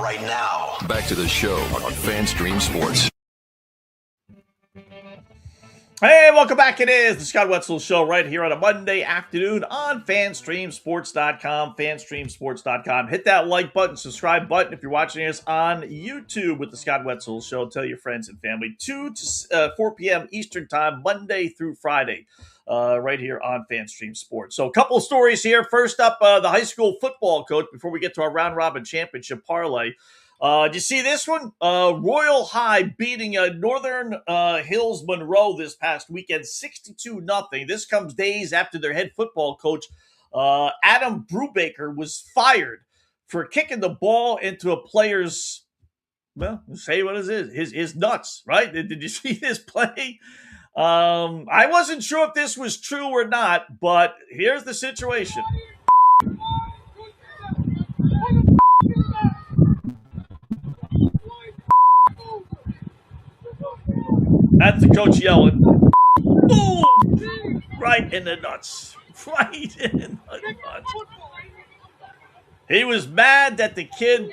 Right now, back to the show on FanStream Sports. Hey, welcome back. It is the Scott Wetzel Show right here on a Monday afternoon on FanStreamSports.com, FanStreamSports.com. Hit that like button, subscribe button if you're watching us on YouTube with the Scott Wetzel Show. Tell your friends and family. 2 to 4 p.m. Eastern Time, Monday through Friday, right here on FanStream Sports. So a couple of stories here. First up, the high school football coach, before we get to our round-robin championship parlay. Did you see this one? Royal High beating Northern Hills Monroe this past weekend, 62-0. This comes days after their head football coach, Adam Brubaker, was fired for kicking the ball into a player's, well, say what it is, his nuts, right? Did you see this play? I wasn't sure if this was true or not, but here's the situation. That's the coach yelling, boom, right in the nuts, right in the nuts. He was mad that the kid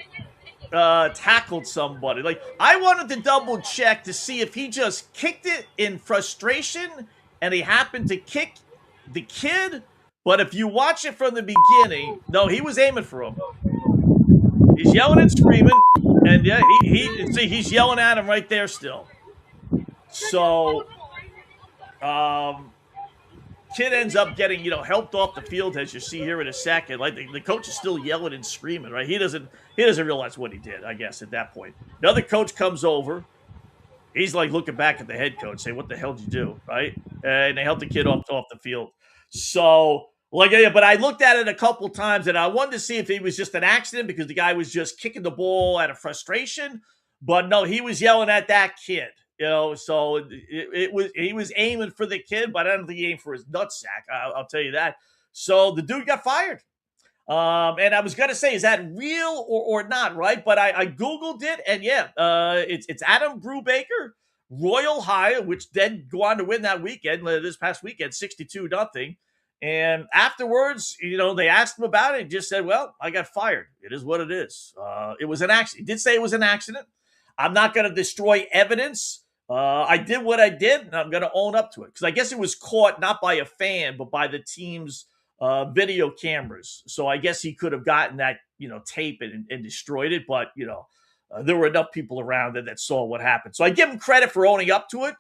tackled somebody. Like, I wanted to double check to see if he just kicked it in frustration and he happened to kick the kid. But if you watch it from the beginning, no, he was aiming for him. He's yelling and screaming, and yeah, he's yelling at him right there still. So, kid ends up getting, helped off the field, as you see here in a second. Like, the coach is still yelling and screaming, right? He doesn't realize what he did, I guess, at that point. Another coach comes over. He's like looking back at the head coach, saying, "What the hell did you do?" Right? And they helped the kid off the field. So, but I looked at it a couple times, and I wanted to see if it was just an accident because the guy was just kicking the ball out of frustration. But no, he was yelling at that kid. So he was aiming for the kid, but I don't think he aimed for his nutsack. I'll tell you that. So the dude got fired. And I was going to say, is that real or not, right? But I Googled it, and yeah, it's Adam Brubaker, Royal High, which then go on to win that weekend, this past weekend, 62-0. And afterwards, they asked him about it and just said, well, I got fired. It is what it is. It was an accident. He did say it was an accident. I'm not going to destroy evidence. I did what I did, and I'm going to own up to it. Because I guess it was caught not by a fan, but by the team's video cameras. So I guess he could have gotten that, tape and destroyed it. But, there were enough people around that saw what happened. So I give him credit for owning up to it.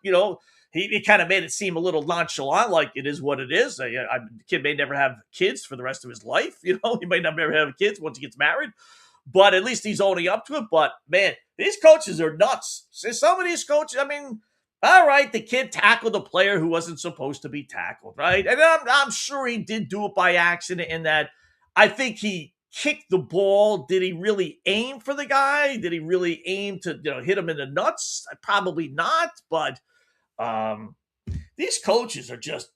He kind of made it seem a little nonchalant, like it is what it is. The kid may never have kids for the rest of his life. He may never have kids once he gets married. But at least he's owning up to it. But, man, these coaches are nuts. Some of these coaches, all right, the kid tackled a player who wasn't supposed to be tackled, right? And I'm sure he did do it by accident in that I think he kicked the ball. Did he really aim for the guy? Did he really aim to hit him in the nuts? Probably not. But these coaches are just,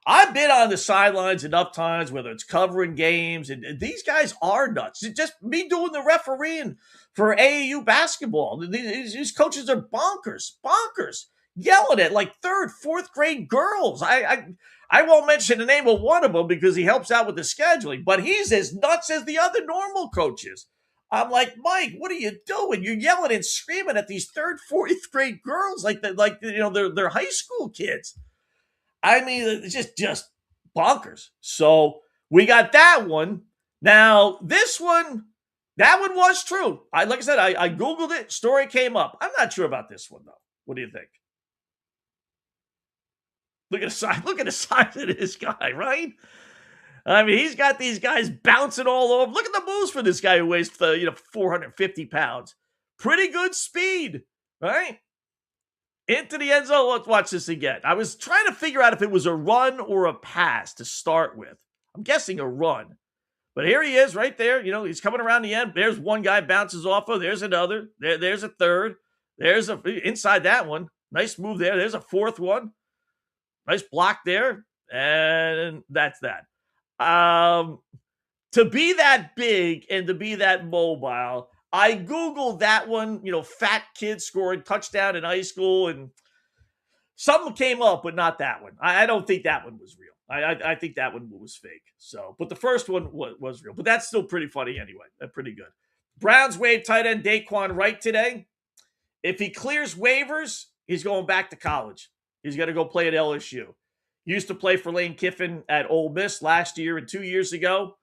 I've been on the sidelines enough times, whether it's covering games, and these guys are nuts. It's just me doing the refereeing for AAU basketball. These coaches are bonkers, yelling at like 3rd, 4th grade girls. I won't mention the name of one of them because he helps out with the scheduling, but he's as nuts as the other normal coaches. I'm like, Mike, what are you doing? You're yelling and screaming at these 3rd, 4th grade girls like they're high school kids. It's just bonkers. So we got that one. Now, this one, that one was true. Like I said, I Googled it. Story came up. I'm not sure about this one, though. What do you think? Look at the size of this guy, right? He's got these guys bouncing all over. Look at the moves for this guy who weighs 450 pounds. Pretty good speed, right? Into the end zone. Let's watch this again. I was trying to figure out if it was a run or a pass to start with. I'm guessing a run. But here he is right there. He's coming around the end. There's one guy bounces off of. There's another. There's a third. There's inside that one. Nice move there. There's a 4th one. Nice block there. And that's that. To be that big and to be that mobile, I Googled that one, fat kid scoring touchdown in high school, and something came up, but not that one. I don't think that one was real. I think that one was fake. So, but the first one was real. But that's still pretty funny anyway. Pretty good. Browns waived tight end Daquan Wright today. If he clears waivers, he's going back to college. He's going to go play at LSU. Used to play for Lane Kiffin at Ole Miss last year and 2 years ago.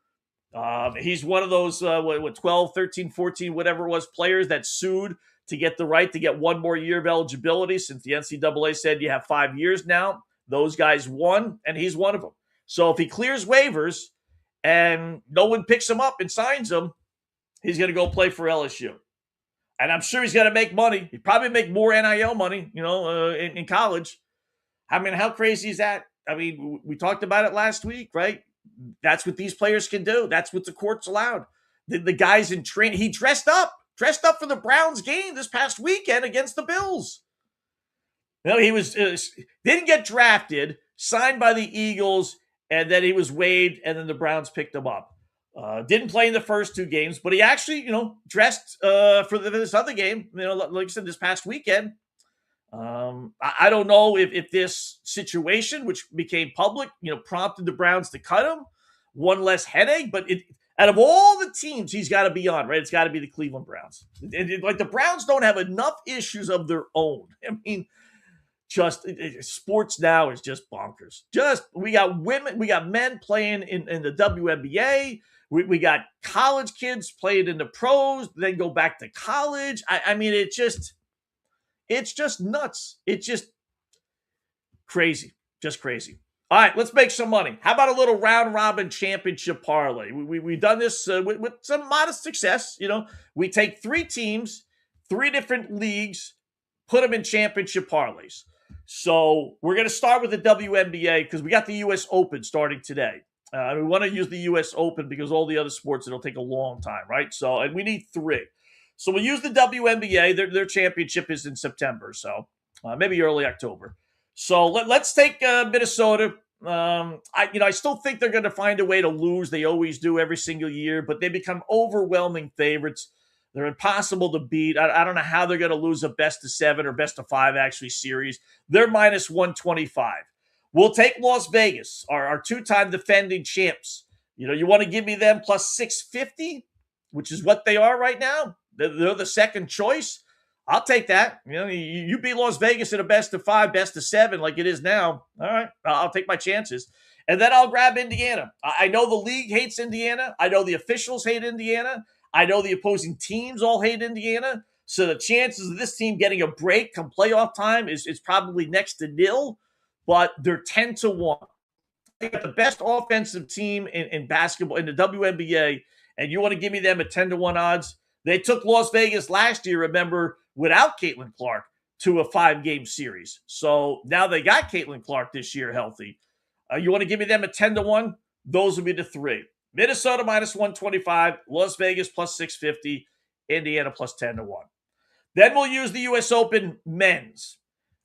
He's one of those, 12, 13, 14, whatever it was, players that sued to get the right to get one more year of eligibility since the NCAA said you have 5 years now. Those guys won, and he's one of them. So if he clears waivers and no one picks him up and signs him, he's going to go play for LSU. And I'm sure he's going to make money. He'd probably make more NIL money, in college. I mean, how crazy is that? I mean, we talked about it last week, right? That's what these players can do. That's what the court's allowed. The guys in training, he dressed up for the Browns game this past weekend against the Bills. He was didn't get drafted, signed by the Eagles, and then he was waived, and then the Browns picked him up. Didn't play in the first 2 games, but he actually, dressed for this other game, like I said, this past weekend. I don't know if this situation, which became public, prompted the Browns to cut him. One less headache, but out of all the teams he's got to be on, right? It's got to be the Cleveland Browns. The Browns don't have enough issues of their own. I mean, sports now is just bonkers. We got women, we got men playing in the WNBA. We got college kids playing in the pros, then go back to college. I mean, it's just nuts. It's just crazy. Just crazy. All right, let's make some money. How about a little round-robin championship parlay? We've done this with some modest success. We take 3 teams, 3 different leagues, put them in championship parlays. So we're going to start with the WNBA because we got the U.S. Open starting today. We want to use the U.S. Open because all the other sports, it'll take a long time, right? So, and we need 3. So we'll use the WNBA. Their championship is in September, so maybe early October. So let's take Minnesota. I still think they're going to find a way to lose. They always do every single year, but they become overwhelming favorites. They're impossible to beat. I don't know how they're going to lose a best-of-7 or best-of-5 actually series. They're minus 125. We'll take Las Vegas, our 2-time defending champs. You want to give me them plus 650, which is what they are right now. They're the second choice. I'll take that. You beat Las Vegas in a best-of-5, best-of-7 like it is now. All right, I'll take my chances. And then I'll grab Indiana. I know the league hates Indiana. I know the officials hate Indiana. I know the opposing teams all hate Indiana. So the chances of this team getting a break come playoff time is probably next to nil, but they're 10-1. They got the best offensive team in basketball, in the WNBA, and you want to give me them at 10-1 odds? They took Las Vegas last year, remember, without Caitlin Clark to a 5-game series. So now they got Caitlin Clark this year healthy. You want to give me them at 10-1? Those would be the 3. Minnesota minus 125, Las Vegas plus 650, Indiana plus 10-1. Then we'll use the U.S. Open men's.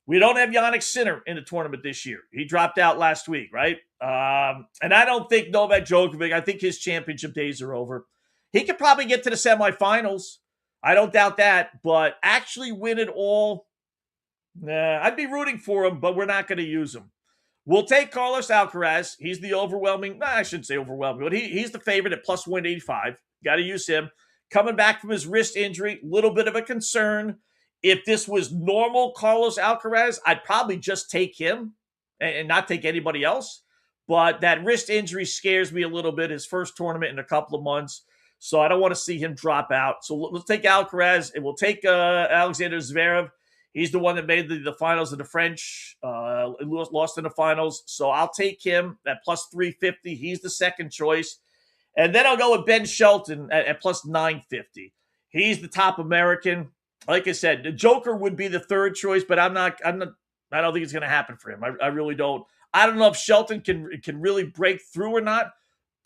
We don't have Jannik Sinner in the tournament this year. He dropped out last week, right? And I don't think Novak Djokovic, I think his championship days are over. He could probably get to the semifinals. I don't doubt that. But actually win it all, I'd be rooting for him, but we're not going to use him. We'll take Carlos Alcaraz. He's the overwhelming, I shouldn't say overwhelming, but he's the favorite at plus 185. Got to use him. Coming back from his wrist injury, little bit of a concern. If this was normal Carlos Alcaraz, I'd probably just take him and not take anybody else. But that wrist injury scares me a little bit. His first tournament in a couple of months. So I don't want to see him drop out. So let's take Alcaraz, and we'll take Alexander Zverev. He's the one that made the finals of the French, lost in the finals. So I'll take him at plus 350. He's the second choice. And then I'll go with Ben Shelton at plus 950. He's the top American. Like I said, the Joker would be the third choice, but I don't think it's going to happen for him. I really don't. I don't know if Shelton can really break through or not,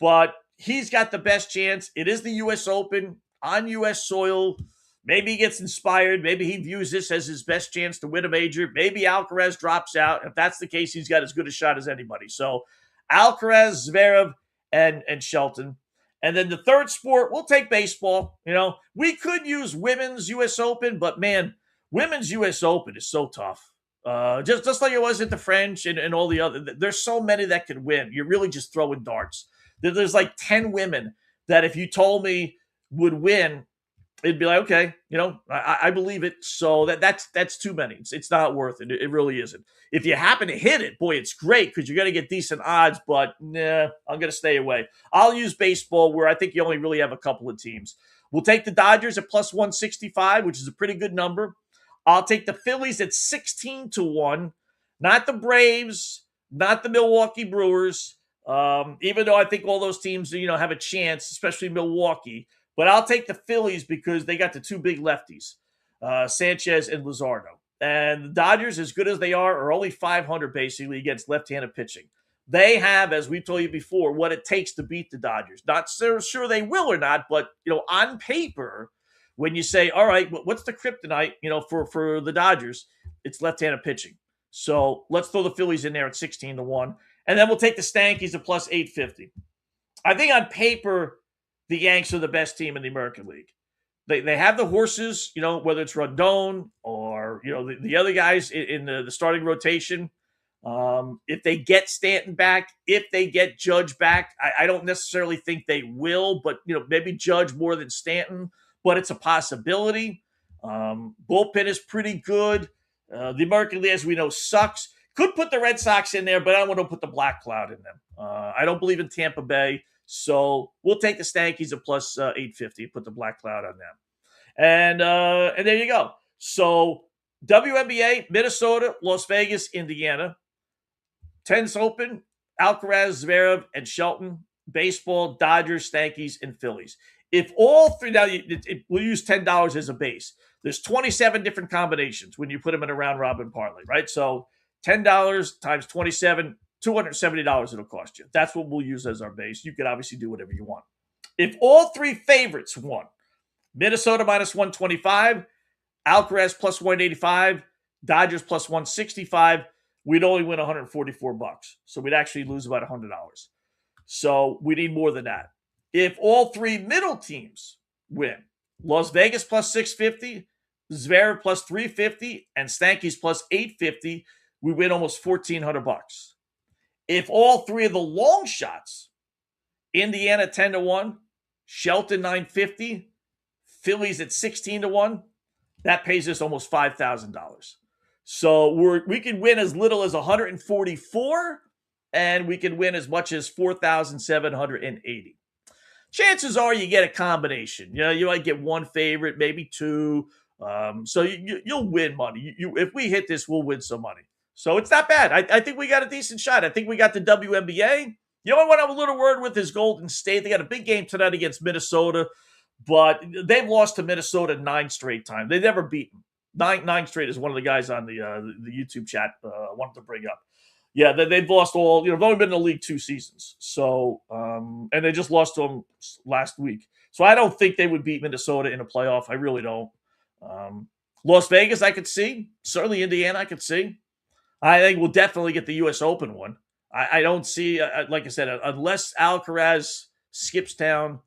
but he's got the best chance. It is the U.S. Open on U.S. soil. Maybe he gets inspired. Maybe he views this as his best chance to win a major. Maybe Alcaraz drops out. If that's the case, he's got as good a shot as anybody. So Alcaraz, Zverev, and Shelton. And then the third sport, we'll take baseball. We could use women's U.S. Open, but man, women's U.S. Open is so tough. Just like it was at the French and all the other. There's so many that can win. You're really just throwing darts. There's like 10 women that if you told me would win, it'd be like, okay, I believe it. So that's too many. It's not worth it. It really isn't. If you happen to hit it, boy, it's great because you're going to get decent odds, but nah, I'm going to stay away. I'll use baseball where I think you only really have a couple of teams. We'll take the Dodgers at plus 165, which is a pretty good number. I'll take the Phillies at 16-1, not the Braves, not the Milwaukee Brewers, even though I think all those teams, have a chance, especially Milwaukee. But I'll take the Phillies because they got the two big lefties, Sanchez and Luzardo. And the Dodgers, as good as they are only 500 basically against left-handed pitching. They have, as we told you before, what it takes to beat the Dodgers. Not so sure they will or not, but on paper, when you say, all right, what's the kryptonite, for the Dodgers, it's left-handed pitching. So let's throw the Phillies in there at 16-1, and then we'll take the Stankies at plus 850. I think on paper, the Yanks are the best team in the American League. They have the horses, whether it's Rondon or, the other guys in the starting rotation. If they get Stanton back, if they get Judge back, I don't necessarily think they will, but, maybe Judge more than Stanton, but it's a possibility. Bullpen is pretty good. The American League, as we know, sucks. Could put the Red Sox in there, but I don't want to put the black cloud in them. I don't believe in Tampa Bay. So we'll take the Stankies at plus 850, put the black cloud on them. And there you go. So WNBA, Minnesota, Las Vegas, Indiana. Tennis Open, Alcaraz, Zverev, and Shelton. Baseball, Dodgers, Stankies, and Phillies. If all three, now we'll use $10 as a base. There's 27 different combinations when you put them in a round robin parlay, right? So $10 times 27, $270 it'll cost you. That's what we'll use as our base. You could obviously do whatever you want. If all three favorites won, Minnesota minus 125, Alcaraz plus 185, Dodgers plus 165, we'd only win $144. So we'd actually lose about $100. So we need more than that. If all three middle teams win, Las Vegas plus 650, Zverev plus 350, and Stankies plus 850, we win almost $1,400. If all three of the long shots, Indiana 10-1, Shelton 950, Phillies at 16-1, that pays us almost $5,000. So we can win as little as 144, and we can win as much as 4,780. Chances are you get a combination. You might get one favorite, maybe two. So you'll win money. If we hit this, we'll win some money. So it's not bad. I think we got a decent shot. I think we got the WNBA. The only one I'm a little worried with is Golden State. They got a big game tonight against Minnesota, but they've lost to Minnesota 9 straight times. They've never beaten. Nine straight is one of the guys on the YouTube chat wanted to bring up. Yeah, they've lost all. They've only been in the league 2 seasons. So, and they just lost to them last week. So I don't think they would beat Minnesota in a playoff. I really don't. Las Vegas, I could see. Certainly Indiana, I could see. I think we'll definitely get the U.S. Open one. I don't see, like I said, unless Alcaraz skips town,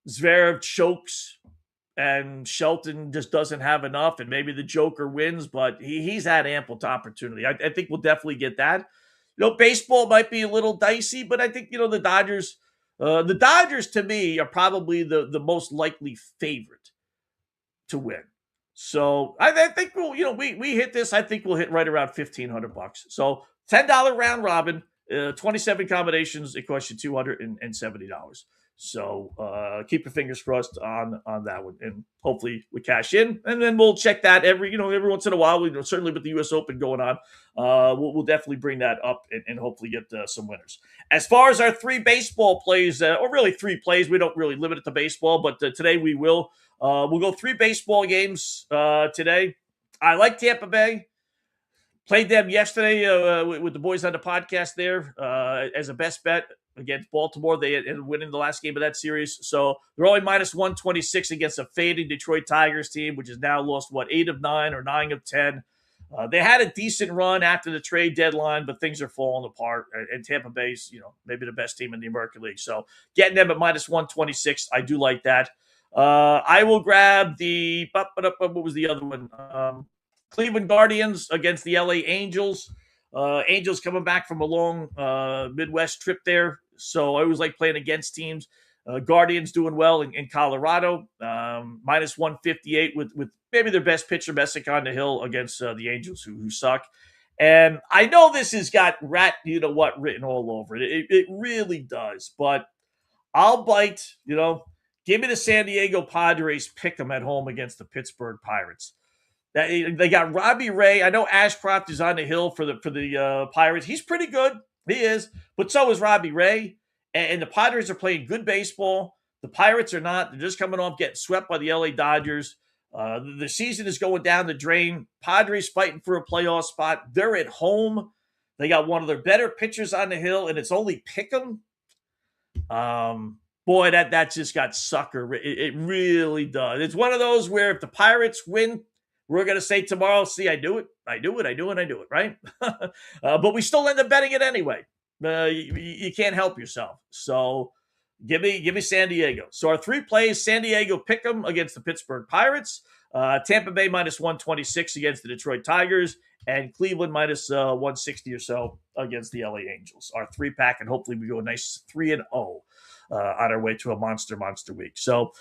Zverev chokes, and Shelton just doesn't have enough, and maybe the Joker wins, but he's had ample opportunity. I think we'll definitely get that. Baseball might be a little dicey, but I think, the Dodgers to me are probably the most likely favorite to win. So I think we hit this. I think we'll hit right around $1,500. So $10 round robin, 27 combinations. It costs you $270. So keep your fingers crossed on that one, and hopefully we cash in, and then we'll check that every once in a while. Certainly with the U.S. Open going on, we'll definitely bring that up and hopefully get some winners. As far as our 3 baseball plays, or really 3 plays, we don't really limit it to baseball, but today we will. We'll go 3 baseball games today. I like Tampa Bay. Played them yesterday with the boys on the podcast there as a best bet. against Baltimore. They ended up winning the last game of that series. So they're only minus 126 against a fading Detroit Tigers team, which has now lost, 8 of 9 or 9 of 10. They had a decent run after the trade deadline, but things are falling apart. And Tampa Bay's, maybe the best team in the American League. So getting them at minus 126, I do like that. I will grab the, what was the other one? Cleveland Guardians against the LA Angels. Angels coming back from a long Midwest trip there. So I always like playing against teams. Guardians doing well in Colorado. Minus 158 with maybe their best pitcher, Messick, on the hill against the Angels, who suck. And I know this has got written all over it. It really does. But I'll bite, give me the San Diego Padres, pick them at home against the Pittsburgh Pirates. They got Robbie Ray. I know Ashcroft is on the hill for the Pirates. He's pretty good. He is. But so is Robbie Ray. And the Padres are playing good baseball. The Pirates are not. They're just coming off getting swept by the LA Dodgers. The season is going down the drain. Padres fighting for a playoff spot. They're at home. They got one of their better pitchers on the hill, and it's only Pick'em. Boy, that just got sucker. It really does. It's one of those where if the Pirates win, we're going to say tomorrow, see, I do it, right? But we still end up betting it anyway. You can't help yourself. So give me San Diego. So our 3 plays: San Diego pick 'em against the Pittsburgh Pirates, Tampa Bay minus 126 against the Detroit Tigers, and Cleveland minus 160 or so against the LA Angels. Our 3-pack, and hopefully we go a nice 3-0 on our way to a monster week. So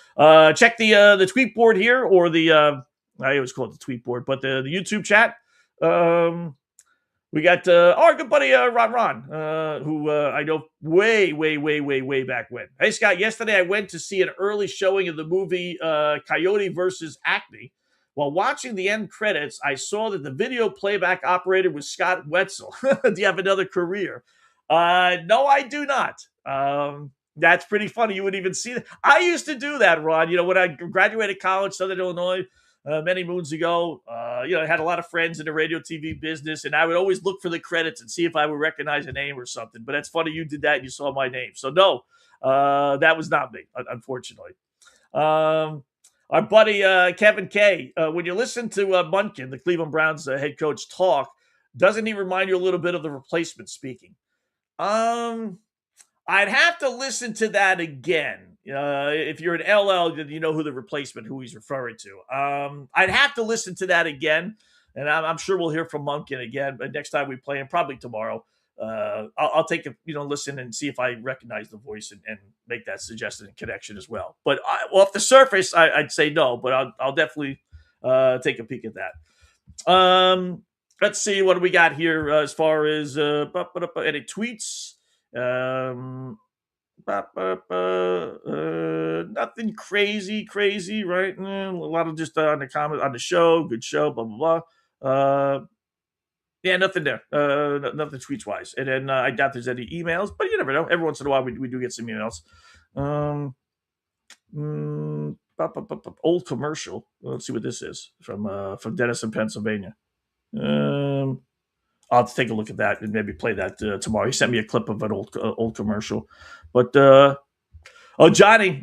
check the tweet board here, or the I always call it the tweet board, but the YouTube chat. We got our good buddy Ron, who I know way back when. Hey, Scott, yesterday I went to see an early showing of the movie Coyote vs. Acme. While watching the end credits, I saw that the video playback operator was Scott Wetzel. Do you have another career? No, I do not. That's pretty funny. You wouldn't even see that. I used to do that, Ron. When I graduated college, Southern Illinois, many moons ago, I had a lot of friends in the radio TV business, and I would always look for the credits and see if I would recognize a name or something. But that's funny you did that and you saw my name. So no, that was not me, unfortunately. Our buddy Kevin Kay, when you listen to Munkin, the Cleveland Browns head coach, talk, doesn't he remind you a little bit of the replacement speaking? I'd have to listen to that again. If you're an LL, you know who he's referring to. I'd have to listen to that again, and I'm sure we'll hear from Munkin again. But next time we play him, probably tomorrow, I'll take a listen and see if I recognize the voice and make that suggestion and connection as well. But off the surface, I'd say no, but I'll definitely take a peek at that. Let's see what do we got here as far as any tweets. Nothing crazy, right? A lot of just on the comment on the show. Good show, blah blah blah. Yeah, nothing there. Nothing tweets wise. And then I doubt there's any emails, but you never know. Every once in a while, we do get some emails. Old commercial. Let's see what this is from Dennis in Pennsylvania. I'll have to take a look at that and maybe play that tomorrow. He sent me a clip of an old commercial. But, Johnny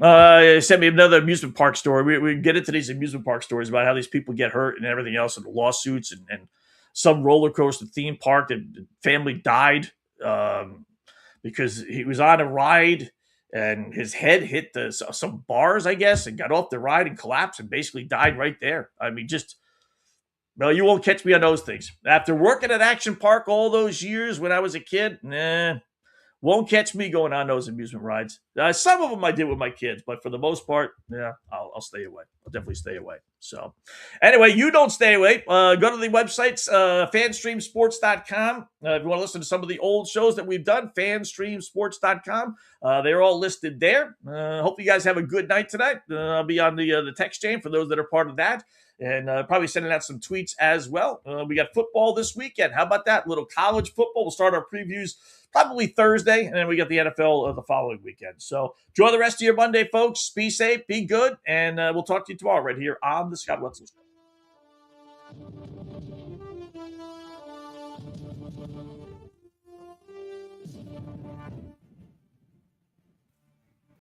sent me another amusement park story. We get into these amusement park stories about how these people get hurt and everything else, and the lawsuits and some roller coaster theme park that family died because he was on a ride and his head hit some bars, I guess, and got off the ride and collapsed and basically died right there. I mean, well, you won't catch me on those things. After working at Action Park all those years when I was a kid, won't catch me going on those amusement rides. Some of them I did with my kids, but for the most part, I'll stay away. I'll definitely stay away. So anyway, you don't stay away. Go to the websites, fanstreamsports.com. If you want to listen to some of the old shows that we've done, fanstreamsports.com. They're all listed there. Hope you guys have a good night tonight. I'll be on the text chain for those that are part of that. And probably sending out some tweets as well. We got football this weekend. How about that? Little college football. We'll start our previews probably Thursday, and then we got the NFL the following weekend. So enjoy the rest of your Monday, folks. Be safe, be good, and we'll talk to you tomorrow right here on the Scott Wetzel Show.